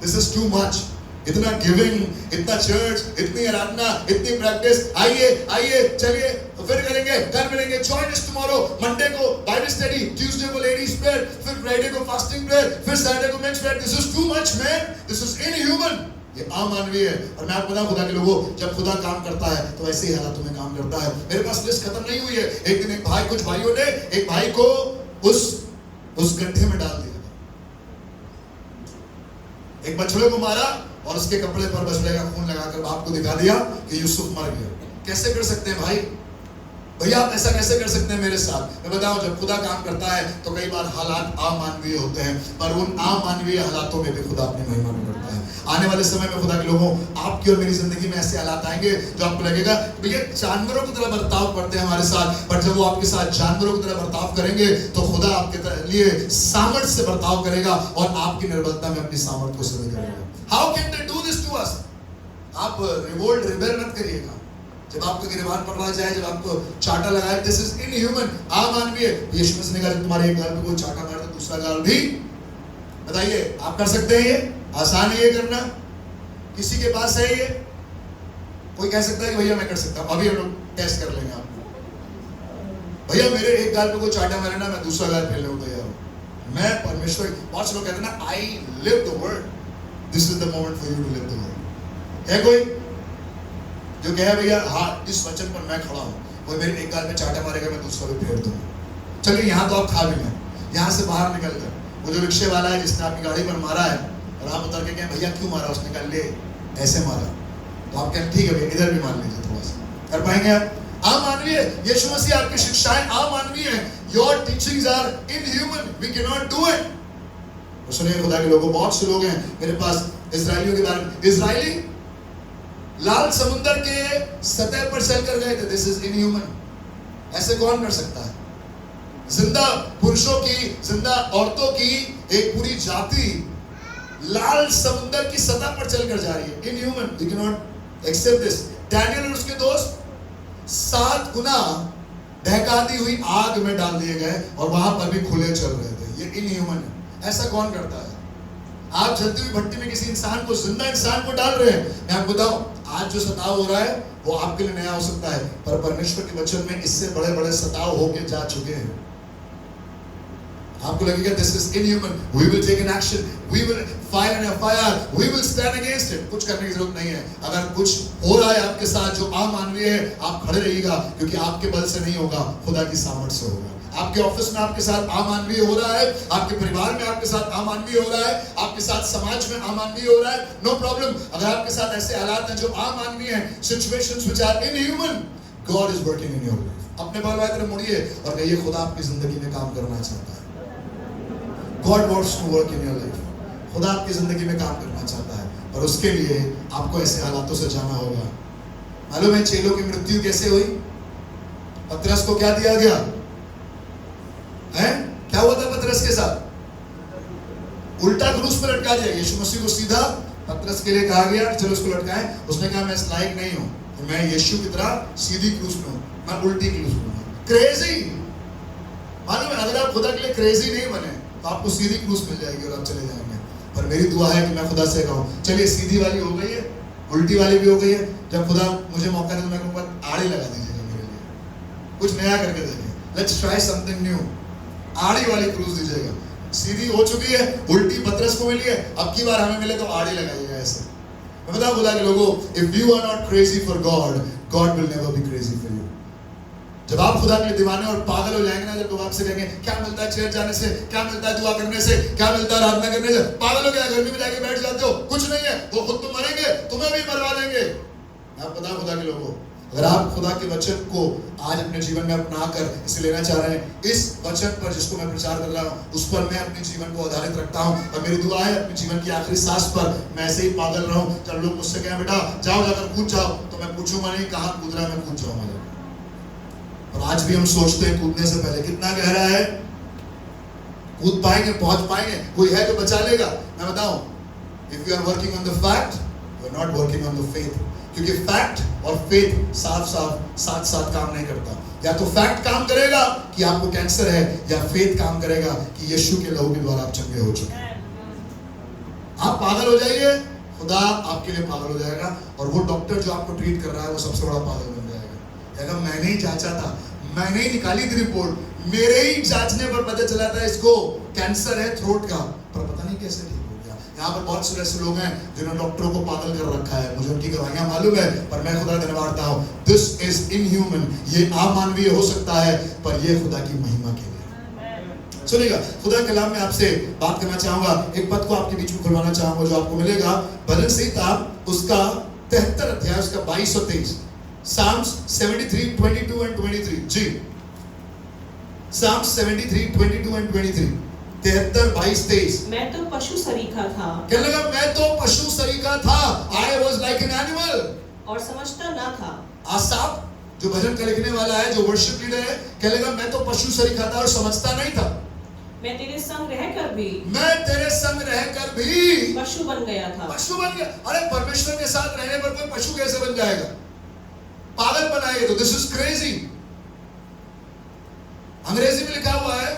Speaker 1: दिस इज टू मच, इतना गिविंग, इतना चर्च, इतनी आराधना, इतनी प्रैक्टिस, आइए आइए चलिए फिर करेंगे, कल मिलेंगे, जॉइन अस टुमारो, मंडे को बाइबल स्टडी, ट्यूसडे को लेडीज प्रेयर, फिर फ्राइडे को फास्टिंग प्रेयर, फिर सैटरडे को men's prayer. This is too much man, this is inhuman, ये अमानवीय है। और मैं आपको बताऊं खुदा के लोगों, जब खुदा काम करता है तो ऐसे ही हालातों में काम करता है। मेरे पास लिस्ट खत्म नहीं हुई है। एक दिन कुछ भाइयों ने एक भाई को उस गड्ढे में डाल दिया, एक बछड़े को मारा और उसके कपड़े पर बछड़े का खून लगाकर बाप को दिखा दिया कि यूसुफ मर गया। कैसे कर सकते हैं भाई? भैया आप ऐसा कैसे कर सकते हैं मेरे साथ? मैं बताऊं, जब खुदा काम करता है तो कई बार हालात अमानवीय होते हैं, पर उन अमानवीय हालातों में भी खुदा अपनी महिमा में करता है। आने वाले समय में खुदा के लोगों, आपकी और मेरी जिंदगी में ऐसे हालात आएंगे जो आपको लगेगा भैया जानवरों की तरह बर्ताव करते हैं हमारे साथ, पर जब वो आपके साथ जानवरों की तरह बर्ताव करेंगे तो खुदा आपके लिए सामर्थ्य से बर्ताव करेगा और आपकी निर्बलता में अपनी सामर्थ्य को सिद्ध करेगा। How can they do this to us? आप रिवोल्ट रिबेल मत करिएगा। जब आपको गिरबान पकड़ा जाए, जब आपको चाटा लगाए, दिस इज इनह्यूमन, अमानवीय। यीशु मसीह ने कहा तुम्हारे एक गाल पे कोई चाटा मारे तो दूसरा गाल भी, बताइए आप कर सकते हैं? ये आसान है ये करना? किसी के पास है ये? कोई कह सकता है कि भैया मैं कर सकता हूं? अभी हम लोग टेस्ट कर लेंगे आपको। भैया मेरे एक गाल पे कोई चाटा मारे ना, मैं दूसरा गाल फेलने को तैयार हूं। मैं परमेश्वर, बहुत से लोग कहते हैं ना I live the word, this is the moment for you to live the word. है कोई जो कहे भैया हाँ इस वचन पर मैं खड़ा हूं, वो मेरे एक गाल में चाटा मारेगा मैं दूसरा भी फेर दूंगा? चलिए यहाँ तो आप खा भी लें, यहाँ से बाहर निकल कर वो जो रिक्शे वाला है जिसने आपकी गाड़ी पर मारा है और आप उतर के कहें भैया क्यों मारा? उसने कहा ले ऐसे मारा, तो आप कहें ठीक है भैया इधर भी मार लीजिए थोड़ा सा। कर पाएंगे आप? अमानवीय। यीशु मसीह आपकी शिक्षाएं अमानवीय हैं। Your teachings are inhuman, we can not do it. और सुनिए खुदा के लोगों, बहुत से लोग हैं मेरे पास इजराइलियों के बारे में, इजराइली लाल समुद्र के सतह पर चलकर गए थे, दिस इज इनह्यूमन। ऐसे कौन कर सकता है? जिंदा पुरुषों की, जिंदा औरतों की एक पूरी जाति लाल समुद्र की सतह पर चलकर जा रही है, inhuman, we can not accept this. Daniel और उसके दोस्त 7 गुना दहका दी हुई आग में डाल दिए गए और वहां पर भी खुले चल रहे थे, ये इनह्यूमन है। ऐसा कौन करता है? आप जलती हुई भट्टी में किसी इंसान को, जिंदा इंसान को डाल रहे हैं। मैं आपको बताऊं, आज जो सताव हो रहा है वो आपके लिए नया हो सकता है, पर परमेश्वर के वचन में इससे बड़े बड़े सताव होके जा चुके हैं। आपको लगेगा this is inhuman, we will take an action, we will fire an FIR, we will stand against it. कुछ करने की जरूरत नहीं है। अगर कुछ हो रहा है आपके साथ जो अमानवीय है, आप खड़े रहिएगा, क्योंकि आपके बल से नहीं होगा, खुदा की सामर्थ से होगा। आपके ऑफिस में आपके साथ अमानवीय हो रहा है, आपके परिवार में आपके साथ अमानवीय हो रहा है, आपके साथ समाज में अमानवीय हो रहा है, नो प्रॉब्लम। अगर आपके साथ ऐसे हालात हैं जो अमानवीय हैं, situations which are inhuman, God is working in your life. अपने परिवार की तरफ मुड़िए और कहिए खुदा आपकी जिंदगी में काम करना चाहता है। God wants to work in your life. खुदा आपकी जिंदगी में काम करना चाहता है, और उसके लिए आपको ऐसे हालातों से जाना होगा। मालूम है चेलों की मृत्यु कैसे हुई? पतरस को क्या दिया गया है? क्या हुआ था पतरस के साथ? उल्टा क्रूस पर लटका दिया। यीशु मसीह को सीधा पतरस के लिए कहा गया चलो उसको लटकाएं। उसने कहा मैं इस लायक नहीं हूं, मैं यीशु की तरह सीधी क्रूस पे हूं, मैं उल्टी क्रूस पे हूं। क्रेजी। मालूम है अगर आप खुदा के लिए क्रेजी नहीं बने तो आपको सीधी क्रूस मिल जाएगी और आप चले जाएंगे। पर मेरी दुआ है कि मैं खुदा से कहूं चलिए सीधी वाली हो गई है, उल्टी वाली भी हो गई है, जब खुदा मुझे मौका दे तो मैं कहूंगा आड़े लगा दीजिएगा मेरे लिए, कुछ नया करके देंगे। Let's try something new. आड़ी वाली क्रूज दीजिएगा, सीधी हो चुकी है, उल्टी पतरस को मिली है, अब की बार हमें मिले तो आड़ी लगाइएगा ऐसे। मैं बता खुदा के लोगों, if you are not crazy for God, God will never be crazy for you. जब आप खुदा के लिए दीवाने और पागल हो जाएंगे ना, जब लोग आपसे कहेंगे क्या मिलता है चर्च जाने से, क्या मिलता है दुआ करने से, क्या मिलता है प्रार्थना करने से, पागल हो गया, गर्मी में जाके बैठ जाते हो, कुछ नहीं है, वो खुद तो मरेंगे, तुम्हें भी मरवा देंगे। आप पता खुदा के लोगों, अगर आप खुदा के वचन को आज अपने जीवन में अपना कर इसे लेना चाह रहे हैं, इस वचन पर जिसको मैं प्रचार कर रहा हूँ, उस पर मैं अपने जीवन को आधारित रखता हूँ, और मेरी दुआ है अपने जीवन की आखिरी सांस पर मैं ऐसे ही पागल रहूं। जब लोग मुझसे कहें बेटा जाओ जाकर कूद जाओ, तो मैं पूछूंगा नहीं कहाँ कूद रहा है, मैं कूद जाऊंगा। और आज भी हम सोचते हैं कूदने से पहले कितना गहरा है, कूद पाएंगे, पहुंच पाएंगे, कोई है जो बचा लेगा। मैं बताऊं, if you are working on the fact, you are not working on the faith. क्योंकि फैक्ट और फेथ साथ साथ काम नहीं करता। या तो फैक्ट काम करेगा कि आपको कैंसर है, या फेथ काम करेगा कि यीशु के लहू के द्वारा आप चंगे हो चुके हैं। आप पागल हो जाइए, खुदा आपके लिए पागल हो जाएगा, और वो डॉक्टर जो आपको ट्रीट कर रहा है वो सबसे बड़ा पागल बन जाएगा। अगर मैंने ही जांचा था, मैंने ही निकाली थी रिपोर्ट, मेरे ही जांचने पर पता चला था इसको कैंसर है थ्रोट का, पर पता नहीं कैसे ठीक हो गया। यहाँ पर बहुत से ऐसे लोग हैं जिन्होंने डॉक्टरों को पागल कर रखा है, मुझे उनकी गवाहियां मालूम है, पर मैं खुदा धन्यवाद हूं, दिस इज इनह्यूमन, ये अमानवीय हो सकता है, पर ये खुदा की महिमा के लिए। सुनिएगा, खुदा के कलाम में आपसे बात करना चाहूंगा, एक पद को आपके बीच में खुलवाना चाहूंगा जो आपको मिलेगा भजन संहिता उसका 73 अध्याय उसका 22 और 23, Psalms 73, 22 and 23। Ji, Psalms 73, 22 and 23, 73, 22, 23।
Speaker 2: मैं तो पशु सरीखा था,
Speaker 1: कहने लगा मैं तो पशु सरीखा था, I was like an animal,
Speaker 2: और समझता ना था।
Speaker 1: आसाफ जो भजन का लिखने वाला है, जो वर्शिप लीडर है, कहने लगा मैं तो पशु सरीखा था और समझता नहीं था।
Speaker 2: मैं तेरे संग रहकर भी,
Speaker 1: मैं तेरे संग रहकर भी
Speaker 2: पशु बन गया था।
Speaker 1: पशु बन गया। अरे परमेश्वर के साथ रहने पर कोई पशु कैसे बन जाएगा? पागल बनाएगा तो। This is crazy. अंग्रेजी में लिखा हुआ है,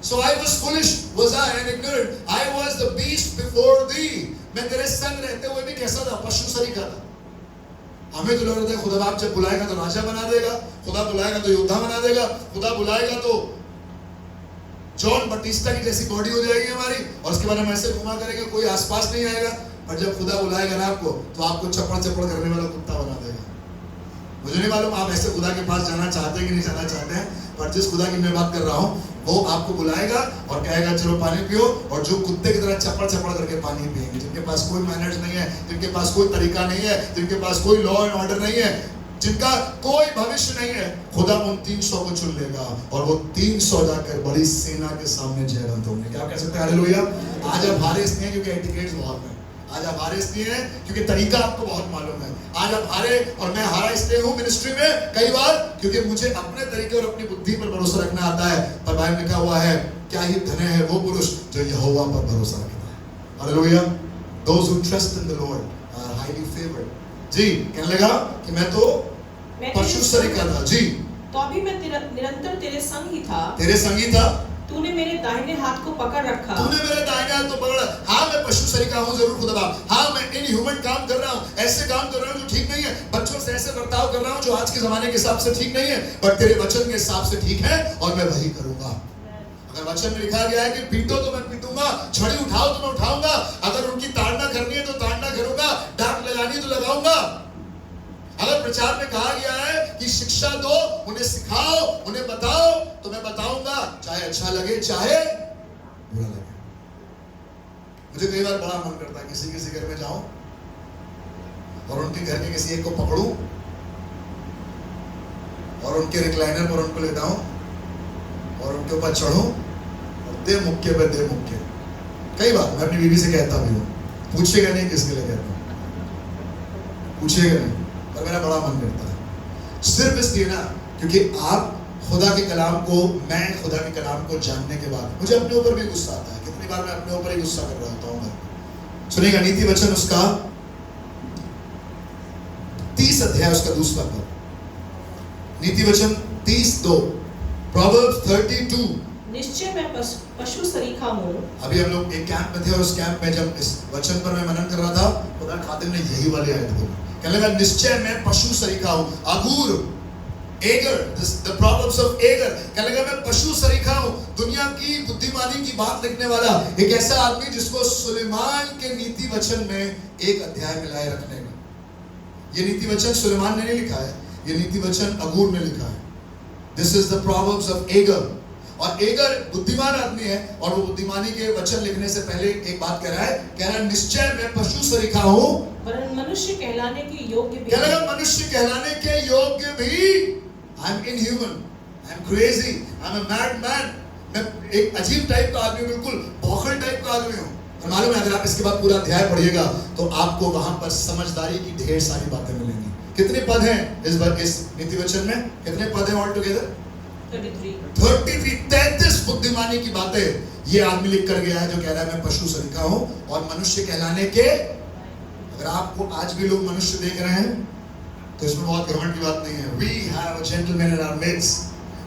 Speaker 1: so I was foolish, was I and ignorant, I was the beast before thee। मैं तेरे संग रहते हुए भी कैसा था? पशु सरीखा था। हमें तो लग रहा था खुदा बाप जब बुलाएगा तो राजा बना देगा, खुदा बुलाएगा तो योद्धा बना देगा, खुदा बुलाएगा तो जॉन बटिस्टा की जैसी बॉडी हो जाएगी हमारी, और उसके बाद हम ऐसे घुमा करेंगे, कोई आसपास नहीं आएगा। पर जब खुदा बुलाएगा ना आपको, तो आपको चपड़ चपड़ करने वाला कुत्ता बना देगा। मुझे नहीं मालूम आप ऐसे खुदा के पास जाना चाहते हैं कि नहीं जाना चाहते हैं, पर जिस खुदा की मैं बात कर रहा हूँ वो आपको बुलाएगा और कहेगा चलो पानी पियो, और जो कुत्ते की तरह चपड़ चपड़ करके पानी पिएंगे, जिनके पास कोई मैनर्स नहीं है, जिनके पास कोई तरीका नहीं है, जिनके पास कोई लॉ एंड ऑर्डर नहीं है, जिनका कोई भविष्य नहीं है, खुदा उन 300 को चुन लेगा, और वो 300 जाकर बड़ी सेना के सामने जयवंत होंगे। क्या कह सकते हैं? हालेलुया। आज आप हारे इसलिए क्योंकि एटिकेट्स बहुत हैं। आज आप हारे इसलिए हैं क्योंकि तरीका आपको बहुत मालूम है। आज आप हारे और मैं हारा इसलिए हूँ मिनिस्ट्री में कई बार, क्योंकि मुझे अपने तरीके और अपनी बुद्धि पर भरोसा रखना आता है। पर बाइबल में लिखा हुआ है, क्या ही धन्य है वो पुरुष जो यहोवा पर भरोसा रखता है। Hallelujah. Those who trust in the Lord are highly favored। जी, कहने लगा कि मैं तो पशु सरीखा था। जी,
Speaker 2: तो अभी मैं निरंतर तेरे संग ही था,
Speaker 1: तेरे संगी था,
Speaker 2: तूने मेरे दाहिने हाथ को पकड़ रखा।
Speaker 1: तूने मेरे दाहिने हाथ को पकड़ा। हाँ मैं पशु सरीखा हूँ जरूर खुदा बाप, हाँ मैं इनह्यूमन काम कर रहा हूँ, ऐसे काम कर रहा हूँ जो ठीक नहीं है, बच्चों से ऐसे बर्ताव कर रहा हूँ जो आज के जमाने के हिसाब से ठीक नहीं है, पर तेरे वचन के हिसाब से ठीक है, और मैं वही करूंगा। अगर वचन में लिखा गया है कि पीटो तो मैं पीटूंगा, छड़ी उठाओ तो मैं उठाऊंगा, अगर उनकी ताड़ना करनी है तो ताड़ना करूंगा, डांट लगानी है तो लगाऊंगा। अगर प्रचार में कहा गया है कि शिक्षा दो, उन्हें सिखाओ, उन्हें बताओ, तो मैं बताऊंगा, चाहे अच्छा लगे चाहे बुरा लगे। मुझे कई बार बड़ा मन करता है किसी किसी घर में जाऊं और उनके घर के किसी एक को पकड़ूं और उनके रिक्लाइनर पर उनको लेता हूं और उनके ऊपर चढ़ूं और दे मुक्के पे दे मुक्के। कई बार मैं अपनी बीवी से कहता भी हूं, पूछेगा नहीं किसके लिए कहता हूं, पूछेगा नहीं, पर मेरा बड़ा मन करता है सिर्फ इसलिए ना क्योंकि आप खुदा के कलाम को, मैं खुदा के कलाम को जानने के बाद मुझे अपने ऊपर भी गुस्सा आता है। कितनी बार मैं अपने ऊपर ही गुस्सा कर रहा होता हूँ। सुनिएगा नीति वचन उसका 30 अध्याय उसका दूसरा पद, नीति वचन 30:2, Proverbs 32।
Speaker 2: निश्चय मैं पशु सरीखा हूँ।
Speaker 1: अभी हम लोग एक कैंप में थे और उस कैंप में जब इस वचन पर मैं मनन कर रहा था, खुदा खादिम ने यही वाली आयत बोली। कहने लगा निश्चय मैं पशु सरीखा हूँ, Agur Agur, the problems of Agur, कहने लगा मैं पशु सरीखा हूं। दुनिया की बुद्धिमानी की बात लिखने वाला एक ऐसा आदमी जिसको सुलेमान के नीति वचन में एक अध्याय मिलाए रखने में। ये नीति वचन सुलेमान ने नहीं लिखा है, ये नीति वचन अगूर ने लिखा है। This is the problems of Agur. और एगर बुद्धिमान आदमी है और वो बुद्धिमानी के वचन लिखने से पहले एक बात कह रहा है निश्चय मैं पशु सरीखा हूं,
Speaker 2: वरन मनुष्य कहलाने के योग्य भी।
Speaker 1: कह लगा मनुष्य कहलाने के योग्य भी। I am inhuman, I am crazy, I am a mad man. मैं एक अजीब टाइप का आदमी, बिल्कुल बौखल टाइप का आदमी हूं। और मालूम है अगर आप इसके बाद पूरा अध्याय पढ़िएगा तो आपको वहां पर समझदारी की ढेर सारी बातें मिलेंगी। कितने पद हैं इस नीति वचन में? कितने पद हैं ऑल टुगेदर? 33 बुद्धिमानी की बातें ये आदमी लिख कर गया है जो कह रहा है मैं पशु सरीखा हूं और मनुष्य कहलाने के। अगर आपको आज भी लोग मनुष्य देख रहे हैं तो इसमें बहुत घमंड की बात नहीं है। We have a gentleman in our midst.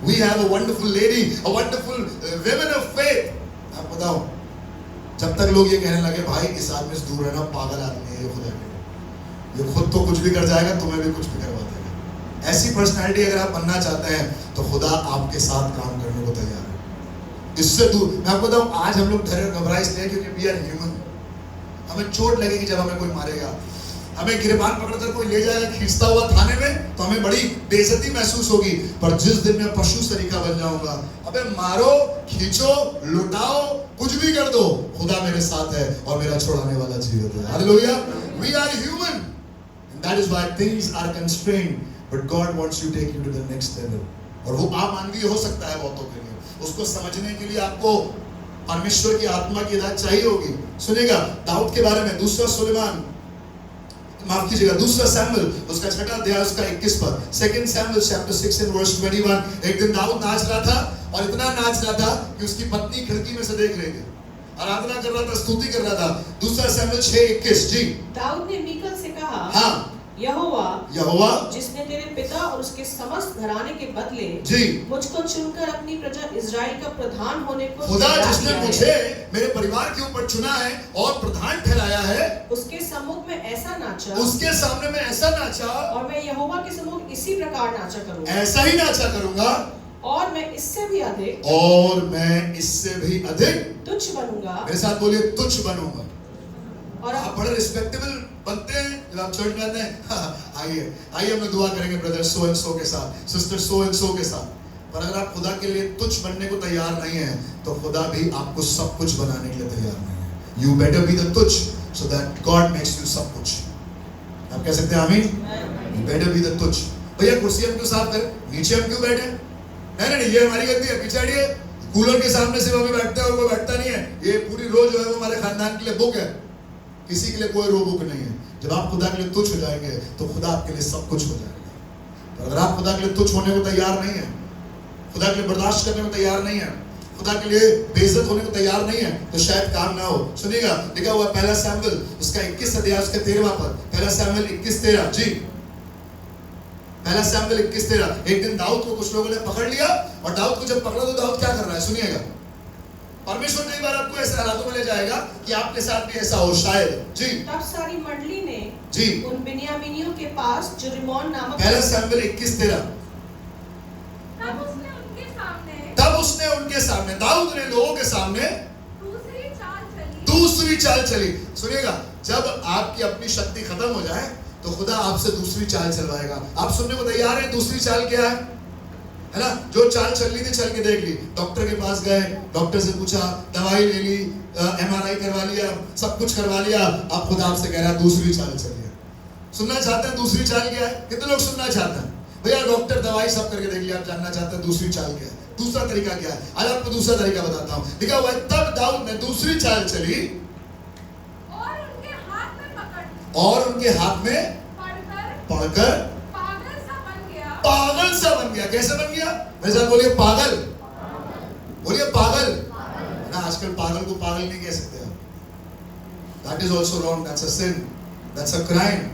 Speaker 1: We have a wonderful lady, a wonderful women of faith. आप बताओ, जब तक लोग ये कहने लगे भाई इस आदमी से दूर रहना, पागल आदमी है ये, खुदा के ये खुद तो कुछ भी कर जाएगा, तुम्हें भी कुछ भी करवा देगा। ऐसी पर्सनैलिटी अगर आप बनना चाहते हैं तो खुदा आपके साथ काम करने को तैयार है। इससे दूर मैं आपको बताऊं, आज हम लोग डरे घबराए इसलिए क्योंकि वी आर ह्यूमन। हमें चोट लगेगी जब हमें कोई मारेगा, हमें गिरबान पकड़कर कोई ले जाएगा खींचता हुआ थाने में तो हमें बड़ी बेइज्जती महसूस होगी। पर जिस दिन मैं पशु सरीखा बन जाऊंगा, अबे मारो, खींचो, लुटाओ, कुछ भी कर दो, खुदा मेरे साथ है और मेरा छोड़ाने वाला जीवित है। Hallelujah. We are human and that is why things are constrained, but God wants you take you to the next level. और वो अमानवीय हो सकता है बहुतों के लिए, उसको समझने के लिए आपको परमेश्वर की आत्मा की हिदायत चाहिए होगी। सुनिएगा दाऊद के बारे में, दूसरा सैमुएल उसका छठा अध्याय उसका 21 पद, 2 सैमुएल चैप्टर 6 एंड वर्स 21। एक दिन दाऊद नाच रहा था और इतना नाच रहा था कि उसकी पत्नी खिड़की में से देख रही थी, आराधना कर रहा था, स्तुति कर रहा था। दूसरा सैमुएल 6:21 जी।
Speaker 2: दाऊद ने मीकल से कहा,
Speaker 1: हाँ,
Speaker 2: यहोवा जिसने तेरे पिता और उसके समस्त घराने के बदले
Speaker 1: जी
Speaker 2: मुझको चुनकर अपनी प्रजा इजराइल का प्रधान होने को,
Speaker 1: खुदा जिसने मुझे मेरे परिवार के ऊपर चुना है और प्रधान ठहराया है,
Speaker 2: उसके सम्मुख में ऐसा नाचा,
Speaker 1: उसके सामने मैं ऐसा नाचा,
Speaker 2: और मैं यहोवा के सम्मुख इसी प्रकार नाचा करूंगा,
Speaker 1: ऐसा ही नाचा करूंगा,
Speaker 2: और मैं इससे भी अधिक तुच्छ बनूंगा।
Speaker 1: मेरे साथ बोलिए, तुच्छ बनूंगा।
Speaker 2: और
Speaker 1: आप बड़े रिस्पेक्टेबल बनते हैं जब आप चर्च में आते हैं। आइए हम लोग दुआ करेंगे ब्रदर सो एंड सो के साथ, सिस्टर सो एंड सो के साथ। पर अगर आप खुदा के लिए तुच्छ बनने को तैयार नहीं है तो खुदा भी आपको सब कुछ बनाने के लिए तैयार नहीं है। You better be the तुच्छ so that God makes you सब कुछ। आप कह सकते हैं आमीन? You better be the तुच्छ। भैया कुर्सी हम क्यों साफ करें, नीचे हम क्यों बैठे? नहीं, ये हमारी गलती है, पीछे हटिए। कूलर के सामने सिर्फ हमें बैठता है और कोई बैठता नहीं है। ये पूरी रोज जो है वो हमारे खानदान के लिए बुक है, किसी के लिए कोई रो बुक नहीं है। जब आप खुदा के लिए तुच्छ हो जाएंगे तो खुदा आपके लिए सब कुछ हो जाएगा। अगर आप खुदा के लिए तुच्छ होने को तैयार नहीं है, खुदा के लिए बर्दाश्त करने को तैयार नहीं है, खुदा के लिए बेइज्जत होने को तैयार नहीं है, तो शायद काम ना हो। सुनिएगा, लिखा हुआ पहला सैमुएल उसका 21 अध्याय उसका 13वां पद, पहला सैमुएल 21:13 जी। पहला सैमुएल 21:13। एक दिन दाऊद को कुछ लोगों ने पकड़ लिया और दाऊद को जब पकड़ा तो दाऊद क्या कर रहा है, सुनिएगा। परमेश्वर कई बार आपको ऐसे हालातों में ले जाएगा कि आपके साथ भी ऐसा हो शायद जी।
Speaker 2: तब सारी मंडली ने
Speaker 1: जी
Speaker 2: उन बिन्यामीनियों के पास जो रिमोन नामक,
Speaker 1: पहला सैमुएल 21:13। तब उसने उनके सामने दाऊद ने लोगों के सामने दूसरी चाल चली। सुनिएगा, जब आपकी अपनी शक्ति खत्म हो जाए तो खुदा आपसे दूसरी चाल चलवाएगा। आप सुनने को तैयार हैं? दूसरी चाल क्या है ना? जो चाल चलनी थी चल के देख ली। डॉक्टर के पास गए, डॉक्टर से पूछा, दवाई ले ली, MRI करवा लिया, सब कुछ करवा लिया। अब खुदा आपसे कह रहा है दूसरी चाल चलिए। सुनना चाहते हैं दूसरी चाल क्या है? कितने लोग सुनना चाहते हैं? भैया डॉक्टर दवाई सब करके देख लिया, आप जानना चाहते हैं दूसरी चाल क्या है? दूसरा तरीका क्या है? आज आपको दूसरा तरीका बताता हूँ। लिखा हुआ है, तब दाऊद ने दूसरी चाल चली और उनके हाथ में पड़कर पागल सा बन गया। कैसे बन गया? मेरे साथ बोलिए, पागल। बोलिए पागल। ना आजकल पागल को पागल नहीं कह सकते आप। That is also wrong. That's a sin. That's a crime.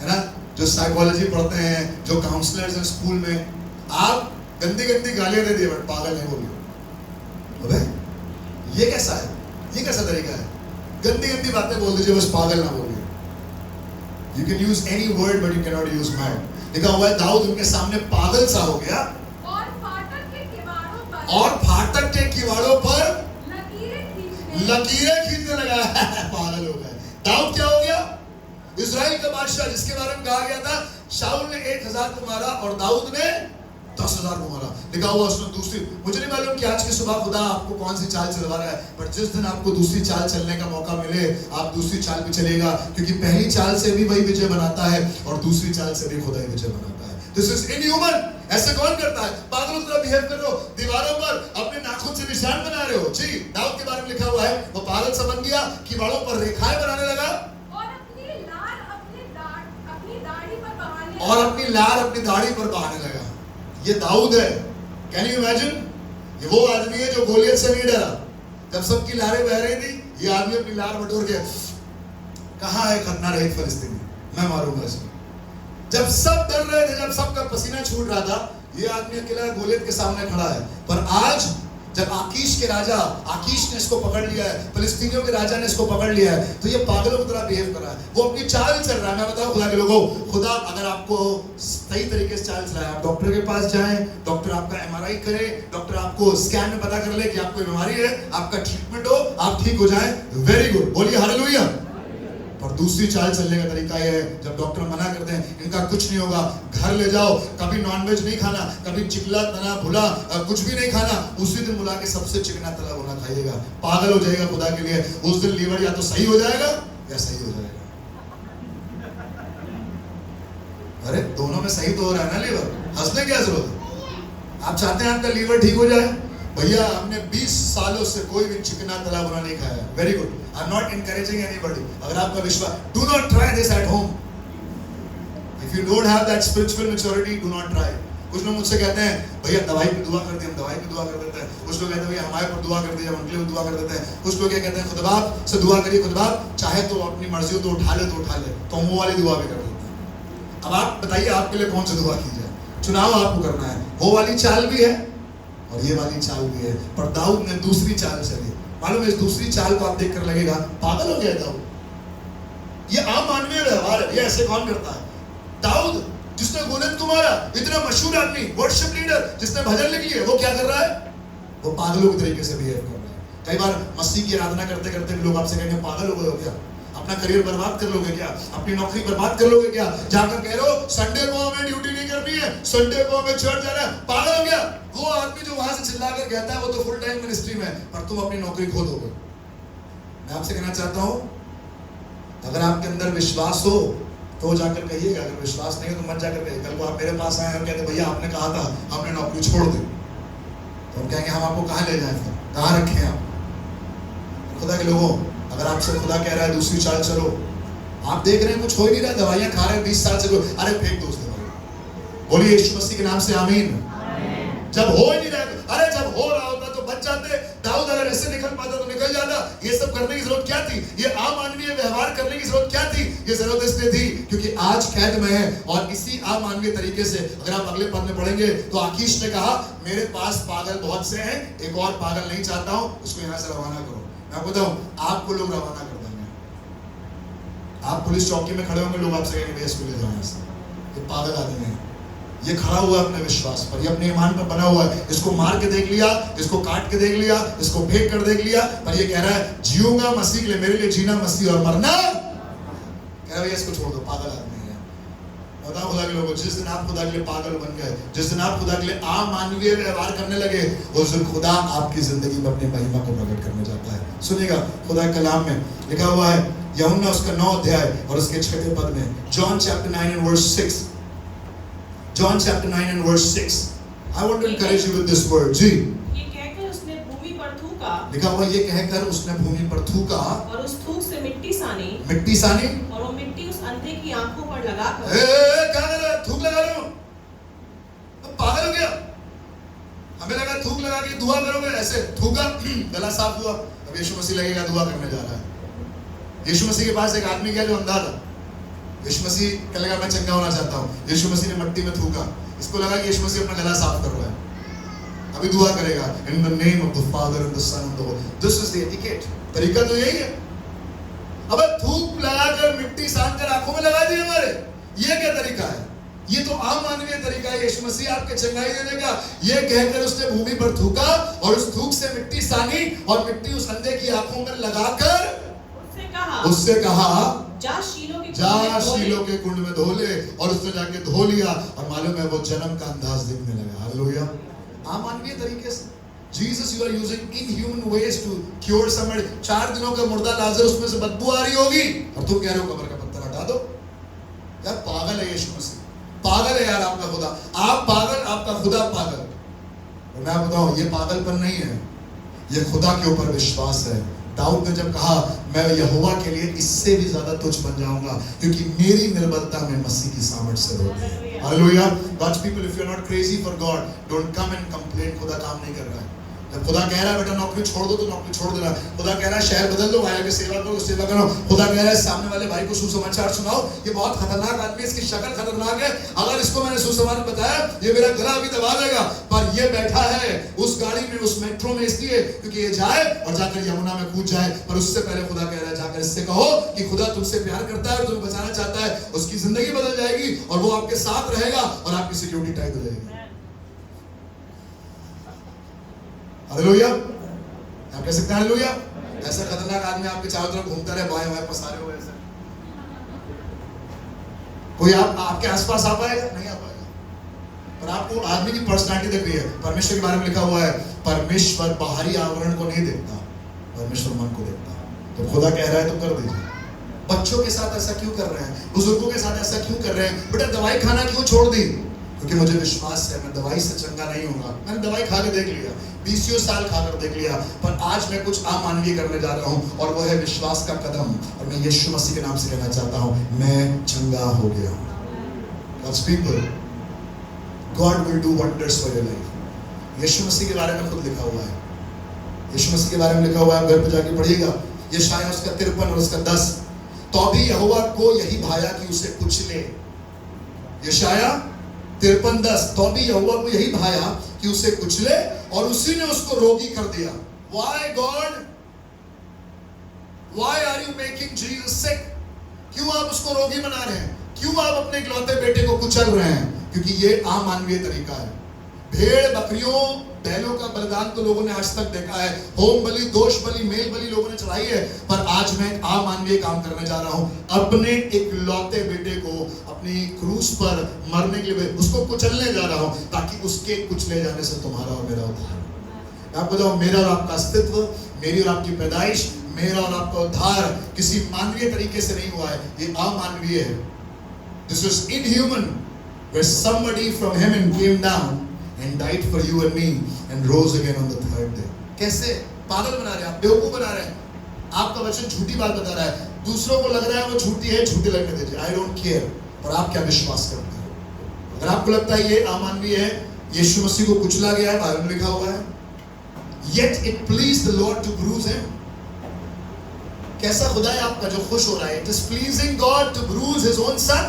Speaker 1: है ना? जो साइकोलॉजी पढ़ते हैं, जो काउंसलर्स हैं स्कूल में, आप गंदी गंदी गालियां दे दिए बट पागल नहीं बोलिए। अबे ये कैसा है? ये कैसा तरीका है? गंदी गंदी बातें बोल दीजिए, बस पागल ना बोलिए। You can use any word but you cannot use mad. लिखा हुआ है दाऊद उनके सामने पागल सा हो गया
Speaker 3: और फाटक के किवाड़ों पर
Speaker 1: लकीरें खींचने लगा। पागल हो गया। दाऊद क्या हो गया? इजराइल का बादशाह जिसके बारे में कहा गया था शाऊल ने 1000 को मारा और दाऊद ने 10,000 को मारा। लिखा हुआ उसने दूसरी, मुझे नहीं मालूम कि आज की सुबह खुदा आपको कौन सी चाल चलवा रहा है, पर जिस दिन आपको दूसरी चाल चलने का मौका मिले आप दूसरी चाल पे चलेगा, क्योंकि पहली चाल से भी वही विजय बनाता है और दूसरी चाल से भी खुदा ही विजय बनाता है। This is inhuman. ऐसे कौन करता है? पागलों की तरह बिहेव कर रहे हो, दीवारों पर अपने नाखून से निशान बना रहे हो। जी, दाऊद के बारे में लिखा हुआ है वो पागल सा बन गया, कीवाड़ों पर रेखाएं बनाने लगा
Speaker 3: और अपनी लार
Speaker 1: अपनी दाढ़ी पर बहाने लगा। ये दाऊद है। Can you imagine? ये वो आदमी है जो गोलियत से नहीं डरा। जब सबकी लारें बह रही थी, ये आदमी अपनी लार बटोर के, कहां है खतना रहित फिलिस्तीनी, मैं मारूंगा इसको। जब सब डर रहे थे, जब सबका पसीना छूट रहा था, ये आदमी अकेला गोलियत के सामने खड़ा है। पर आज जब आकीश ने इसको पकड़ लिया है, फिलिस्तीनियों के राजा ने इसको पकड़ लिया है, तो ये पागलों की तरह बिहेव कर रहा है। वो अपनी चाल चल रहा है। मैं बताऊं खुदा के लोगों, खुदा अगर आपको सही तरीके से चाल चलाए, आप डॉक्टर के पास जाएं, डॉक्टर आपका एमआरआई करे, डॉक्टर आपको स्कैन में पता कर ले कि आपको बीमारी है, आपका ट्रीटमेंट हो, आप ठीक हो जाएं, वेरी गुड, बोलिए हालेलुया। और दूसरी चाल चलने का तरीका यह है, जब डॉक्टर मना करते हैं इनका कुछ नहीं होगा, घर ले जाओ, कभी नॉनवेज नहीं खाना, कभी चिकला तना भुला कुछ भी नहीं खाना, उसी दिन बुला के सबसे चिकना तला भुना खाइएगा, पागल हो जाएगा खुदा के लिए। उस दिन लीवर या तो सही हो जाएगा या सही हो जाएगा। अरे दोनों में सही तो हो रहा है ना लीवर, हंसने क्या जरूरत है? आप चाहते हैं आपका लीवर ठीक हो जाए? भैया हमने 20 सालों से कोई भी चिकना तला भुना नहीं खाया। Very good, I am not encouraging anybody. अगर आपका विश्वास, do not try this at home. If you don't have that spiritual maturity, do not try. कुछ लोग मुझसे कहते हैं भैया दवाई पे दुआ कर दी, हम दवाई पे दुआ कर देते हैं। कुछ लोग कहते हैं भैया हमारे पर दुआ कर दी, हम उनके लिए दुआ कर देते हैं। कुछ लोग क्या कहते हैं, खुदा से दुआ करिए, खुदा चाहे तो अपनी मर्जी हो तो उठा ले, तो मुंह वाली दुआ भी कर देते हैं। अब आप बताइए आपके लिए कौन सी दुआ की जाए? चुनाव आपको करना है। वो वाली चाल भी है और ये वाली चाल भी है, पर दाऊद ने दूसरी चाल चली। मालूम है, इस दूसरी चाल को आप देखकर लगेगा पागल हो गया दाऊद। ये आम मानवीय व्यवहार है, ये ऐसे कौन करता है? दाऊद जिसने गोलियत को मारा, इतना मशहूर आदमी, वर्शिप लीडर जिसने भजन लिख लिए, वो क्या कर रहा है? वो पागलों के तरीके से बिहेव कर रहा है। कई बार मसीह की आराधना करते करते लोग आपसे कहेंगे पागल हो गए हो क्या? अपना करियर बर्बाद कर लोगे क्या? अपनी नौकरी बर्बाद कर लोगे क्या? जाकर कह रहे हो संडे को हमें ड्यूटी नहीं करनी है, संडे को हमें चर्च जाना है। पागल हो गया? वो आदमी जो वहां से चिल्लाकर कहता है वो तो फुल टाइम मिनिस्ट्री में, पर तुम अपनी नौकरी खो दोगे। मैं आपसे कहना चाहता हूं, अगर आपके अंदर विश्वास हो तो जाकर कहिएगा, अगर विश्वास नहीं है तो मत जाकर कहिए। कल को आप मेरे पास आए और कहते भैया आपने कहा था हमने नौकरी छोड़ दी, तो हम कहेंगे हम आपको कहां ले जाएं, फिर कहां रखें आप? खुदा के लोगों, अगर आपसे खुदा कह रहा है दूसरी चाल चलो, आप देख रहे हैं कुछ हो ही नहीं रहा, दवाइयां खा रहे हैं 20 साल से, अरे फेंक दो उस दवाई। बोलिए यीशु मसीह के नाम से आमीन। जब हो ही नहीं रहा, अरे जब हो रहा होता तो बच जाते। दाऊद अगर ऐसे निकल पाता तो निकल जाता। ये सब करने की जरूरत क्या थी? ये अमानवीय व्यवहार करने की जरूरत क्या थी? ये जरूरत इसलिए थी क्योंकि आज कैद में है। और इसी अमानवीय तरीके से अगर आप अगले पद में पढ़ेंगे तो आकीश ने कहा मेरे पास पागल बहुत से हैं, एक और पागल नहीं चाहता हूं, उसको यहाँ से रवाना करो। मैं बताऊं, आपको लोग रवाना कर देंगे। आप पुलिस चौकी में खड़े होंगे, लोग आपसे कहेंगे भैया इसको ले जाओ, ये पागल आदमी है, ये खड़ा हुआ अपने विश्वास पर, ये अपने ईमान पर बना हुआ है। इसको मार के देख लिया, इसको काट के देख लिया, इसको फेंक कर देख लिया, पर ये कह रहा है जीऊंगा मसीह के लिए, मेरे लिए जीना मसीह और मरना, कह रहा है इसको छोड़ दो, पागल आदमी है। बताओ खुदा के लोगों, जिस दिन आप खुदा के लिए पागल बन गए, जिस दिन आप खुदा के लिए अमानवीय व्यवहार करने लगे, उस दिन खुदा आपकी जिंदगी में अपनी महिमा को प्रकट करने जाता है। सुनिएगा, खुदा के कलाम में लिखा हुआ है, यूहन्ना उसका 9 अध्याय और उसके 6 पद में, John chapter 9 and verse 6. John chapter 9 and verse 6. I want to encourage you with this word. जी।
Speaker 2: ये कहकर उसने भूमि पर थूका।
Speaker 1: लिखा हुआ ये कहकर उसने भूमि पर थूका
Speaker 2: और उस थूक से मिट्टी सानी।
Speaker 1: मिट्टी सानी।
Speaker 2: और वो मिट्टी उस अंधे की आंखों पर लगाकर।
Speaker 1: क्या कर रहा है? थूक लगा रहे हो? पागल हो गया? हमें लगा थूक लगा के दुआ करोगे, ऐसे थूका, गला साफ हुआ। अब यीशु मसीह लगेगा दुआ करने जा रहा है। यीशु मसीह के पास एक आदमी गया जो अंधा था। यीशु मसीह कहेगा मैं चंगा होना चाहता हूँ। यीशु मसीह ने मिट्टी में थूका, इसको लगा कि यीशु मसीह अपना गला साफ कर रहा है, अभी दुआ करेगा in the name of the Father and the Son and the Holy. This is the etiquette. तरीका तो यही है। अब थूक लगाकर मिट्टी सान कर आंखों में लगा दी हमारे, ये क्या तरीका है? ये तो आम मानवीय तरीका है यीशु मसीह आपके चंगाई देने का। ये कहकर उसने भूमि पर थूका और उस थूक से मिट्टी सानी और मिट्टी उस अंधे की आंखों में लगाकर उससे कहा
Speaker 2: जा शीलो के कुंड में धो ले। और उसने जाके धो लिया और मालूम है वो जन्म का अंदाज दिखने लगा। हालेलुया। आम मानवीय तरीके से Jesus, you are using inhuman ways to cure somebody. 4 दिनों का मुर्दा लाजर, उसमें से बदबू आ रही होगी और तुम कह रहे हो कब्र का पत्थर हटा दो। यार पागल है यीशु मसीह, पागल है यार आपका खुदा। आप पागल, आपका खुदा पागल। और मैं बताऊं ये पागलपन नहीं है, ये खुदा के ऊपर विश्वास है। दाऊद ने जब कहा मैं यहोवा के लिए इससे भी ज्यादा तुच्छ बन जाऊंगा क्योंकि मेरी निर्बलता में मसीह की सामर्थ से होती है। Hallelujah. God's people, if you're not crazy for God, don't come and complain। खुदा काम नहीं कर रहा है। जब खुदा कह रहा है बेटा नौकरी छोड़ दो तो नौकरी छोड़ देना। खुदा कह रहा है शहर बदल दो, भाई की सेवा करो, सेवा करो। खुदा कह रहा है सामने वाले भाई को सुसमाचार सुनाओ। ये बहुत खतरनाक आदमी, इसकी शक्ल खतरनाक है। अगर इसको मैंने सुसमाचार बताया ये मेरा गला भी दबा देगा। पर ये बैठा है उस गाड़ी में, उस मेट्रो में इसलिए क्योंकि ये जाए और जाकर यमुना में कूद जाए। पर उससे पहले खुदा कह रहा है जाकर इससे कहो कि खुदा तुमसे प्यार करता है और तुम्हें बचाना चाहता है। उसकी जिंदगी बदल जाएगी और वो आपके साथ रहेगा और आपकी सिक्योरिटी टाइट हो जाएगी। हालेलुया। आप कह सकते हैं हालेलुया। ऐसा खतरनाक आदमी आपके चारों तरफ घूमता रहे, बाएं बाएं पसारे हुए ऐसे, कोई आपके आसपास आ पाएगा? नहीं आ पाएगा। पर आपको आदमी की पर्सनालिटी देख रही है। परमेश्वर के बारे में लिखा हुआ है परमेश्वर बाहरी आवरण को नहीं देखता, परमेश्वर मन को देखता। तो खुदा कह रहा है तो कर दीजिए। बच्चों के साथ ऐसा क्यों कर रहे हैं? बुजुर्गों के साथ ऐसा क्यों कर रहे हैं? बेटा दवाई खाना क्यों छोड़ दी? क्योंकि मुझे विश्वास है मैं दवाई से चंगा नहीं होगा। मैंने दवाई खा के देख लिया, 20 साल खाकर देख लिया, पर आज मैं कुछ अमानवीय करने जा रहा हूं और वो है विश्वास का कदम। और मैं यीशु मसीह के नाम से कहना चाहता हूं मैं चंगा हो गया हूं। God's people, God will do wonders for your life। यीशु मसीह के बारे में खुद लिखा हुआ है, यीशु मसीह के बारे में लिखा हुआ है, घर पे जाके पढ़िएगा। यशायाह उसका 53 और उसका 10। तो भी यहोवा को यही भाया कि उसे कुचले। यशायाह 53:10। तो भी यहोवा को यही भाया कि उसे कुचले और उसी ने उसको रोगी कर दिया। Why God? Why are you making Jesus sick? क्यों आप उसको रोगी बना रहे हैं? क्यों आप अपने इकलौते बेटे को कुचल रहे हैं? क्योंकि ये अमानवीय तरीका है। भेड़ बकरियों बैलों का बलिदान तो लोगों ने आज तक देखा है, होम बलि, दोष बलि, मेल बलि लोगों ने चढ़ाई है। पर आज मैं एक अमानवीय काम करने जा रहा हूं। अपने इकलौते बेटे को अपनी क्रूस पर मरने के लिए उसको कुचलने जा रहा हूं ताकि उसके कुचले जाने से तुम्हारा और मेरा उद्धार। मैं आपको बताऊं मेरा और आपका अस्तित्व, मेरी और आपकी पैदाइश, मेरा और आपका उद्धार किसी मानवीय तरीके से नहीं हुआ है, ये अमानवीय है। This is inhuman where somebody from heaven came down and died for you and me and rose again on the third day। कैसे पागल बना रहे हैं आप, बेवकूफ बना रहे हैं। आपका वचन झूठी बात बता रहा है, दूसरों को लग रहा है वो झूठी है, झूठी लगने दीजिए। I don't care. पर आप क्या विश्वास करते हैं? अगर आपको लगता है ये अमानवीय है, यीशु मसीह को कुचला गया है, बाइबल में लिखा हुआ है, yet it pleased the Lord to bruise him। कैसा खुदा है आपका जो खुश हो रहा है? It is pleasing God to bruise his own son।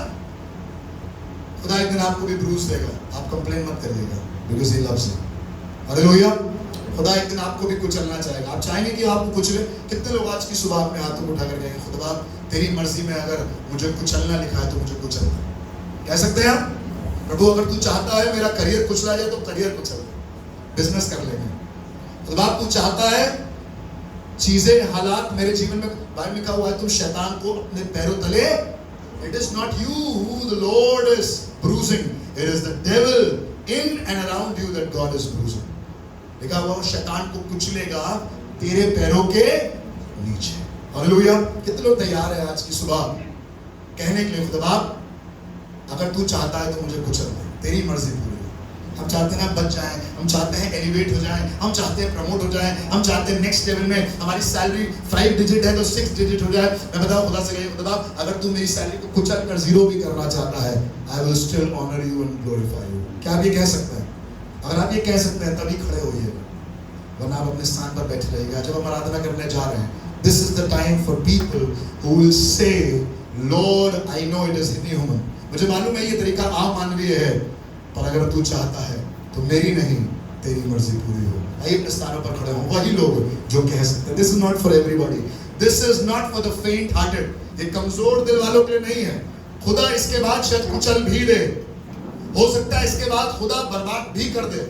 Speaker 2: खुदा एक दिन आपको भी ब्रूज देगा, आप कंप्लेन मत करिएगा, because he loves you। Hallelujah. खुदा एक दिन आपको भी कुचलना चाहेगा। आप चाहेंगे कि आपको कुचले? कितने लोग आज की सुबह अपने हाथों को उठाकर कहेंगे खुदा तेरी मर्जी में अगर मुझे कुचलना लिखा है तो मुझे कुचलना। कह सकते हैं आप प्रभु अगर तू चाहता है मेरा करियर कुचला जाए तो करियर कुचल दे, बिजनेस कर लेंगे। खुदा तू चाहता है चीजें हालात मेरे जीवन में, बाइबल लिखा हुआ है तुम शैतान को अपने पैरों तले। It is not you who the Lord is bruising, it is the devil in and around you that God is bruising। लिखा हुआ शैतान को कुचलेगा तेरे पैरों के नीचे। हालेलुया। कितने लोग तैयार हैं आज की सुबह कहने के लिए खुदा अगर तू चाहता है तो मुझे कुचल दे, तेरी मर्जी पूरी हो। हम चाहते हैं बच जाएं, हम चाहते हैं एलिवेट हो जाएं, हम चाहते हैं प्रमोट हो जाएं, हम चाहते हैं नेक्स्ट लेवल में हमारी सैलरी 5 डिजिट है तो 6 डिजिट हो जाए। मैं बताऊं खुदा से कहिए खुदा अगर तू मेरी सैलरी को कुचल कर 0 भी करना चाहता है, I will still honour you and glorify you. क्या आप ये कह सकते हैं? अगर आप ये कह सकते हैं तभी खड़े होइए, वरना आप अपने स्थान पर बैठे रहिएगा। जब हम आराधना करने जा रहे हैं, this is the time for people who will say Lord I know it is inhuman. मुझे मालूम है ये तरीका अमानवीय है, पर अगर तू चाहता है तो मेरी नहीं तेरी मर्जी पूरी हो। आइए अपने स्थानों पर खड़े हों वही लोग जो कह सकते हैं। This is not for everybody, this is not for the फेंट हार्टेड। ये कमजोर दिल वालों के लिए नहीं है। खुदा इसके बाद शायद कुचल भी दे, हो सकता है इसके बाद खुदा बर्बाद भी कर दे।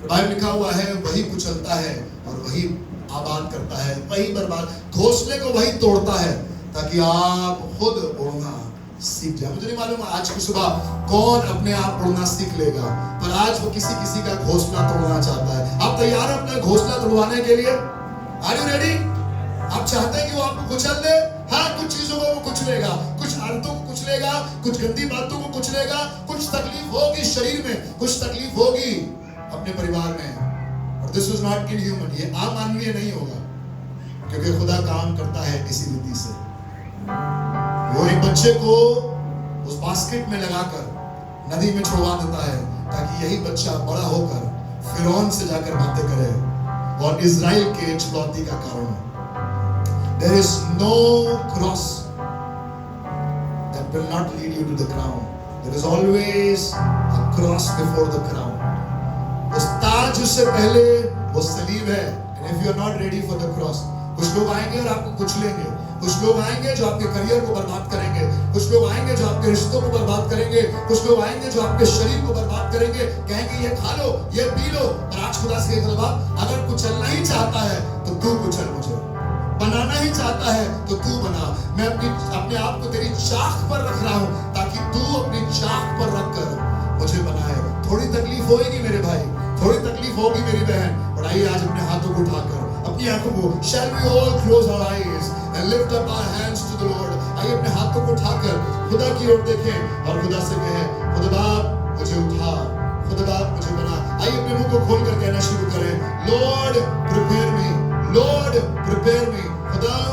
Speaker 2: बाइबल लिखा हुआ है वही कुचलता है और वही आबाद करता है, वही बर्बाद घोंसले को वही तोड़ता है ताकि आप खुद उड़ना सीख जाए। मुझे नहीं मालूम आज की सुबह कौन अपने आप उड़ना सीख लेगा, पर आज वो किसी किसी का घोंसला तोड़ना चाहता है। आप तैयार हैं अपना घोंसला तोड़वाने के लिए? Are you ready? आप चाहते हैं कि वो आपको कुचल दे? हाँ, कुछ चीजों को वो कुचलेगा, कुछ आदतों को कुचलेगा, कुछ गंदी बातों को कुचलेगा, कुछ तकलीफ होगी शरीर में, कुछ तकलीफ होगी अपने परिवार में। और दिस इज नॉट इनह्यूमन, ये अमानवीय नहीं होगा, क्योंकि खुदा काम करता है इसी रीति से। वो एक बच्चे को उस बास्केट में लगाकर नदी में छुड़वा देता है ताकि यही बच्चा बड़ा होकर फिरौन से जाकर बातें करे और इजराइल के चुनौती का कारण हो। There is no cross that will not lead you to the crown. There is always a cross before the crown. उस ताज से पहले वो सलीब है। And if you are not ready for the cross, कुछ लोग आएंगे और आपको कुचलेंगे, कुछ लोग आएंगे जो आपके करियर को बर्बाद करेंगे, कुछ लोग आएंगे जो आपके रिश्तों को बर्बाद करेंगे, कुछ लोग आएंगे जो आपके शरीर को बर्बाद करेंगे, कहेंगे ये खा लो, ये पी लो। पर आज खुदा से कहता है, अगर कुचलना ही चाहता है तो तू कुचल मुझे, बनाना ही चाहता है तो तू बना। मैं अपने आप को तेरी चाक पर रख रहा हूं ताकि तू अपनी चाक पर रखकर मुझे बनाए। थोड़ी तकलीफ होगी मेरे भाई, थोड़ी तकलीफ होगी मेरी बहन, और आइए आज अपने हाथों को उठाकर अपनी आंखों को, shall we all close our eyes and lift up our hands to the Lord? आइए अपने हाथों को उठाकर खुदा की ओर देखें और खुदा से कहें, खुदा बाप मुझे उठा, खुदा बाप मुझे बना। आइए अपने मुंह को खोलकर कहना शुरू करें, लॉर्ड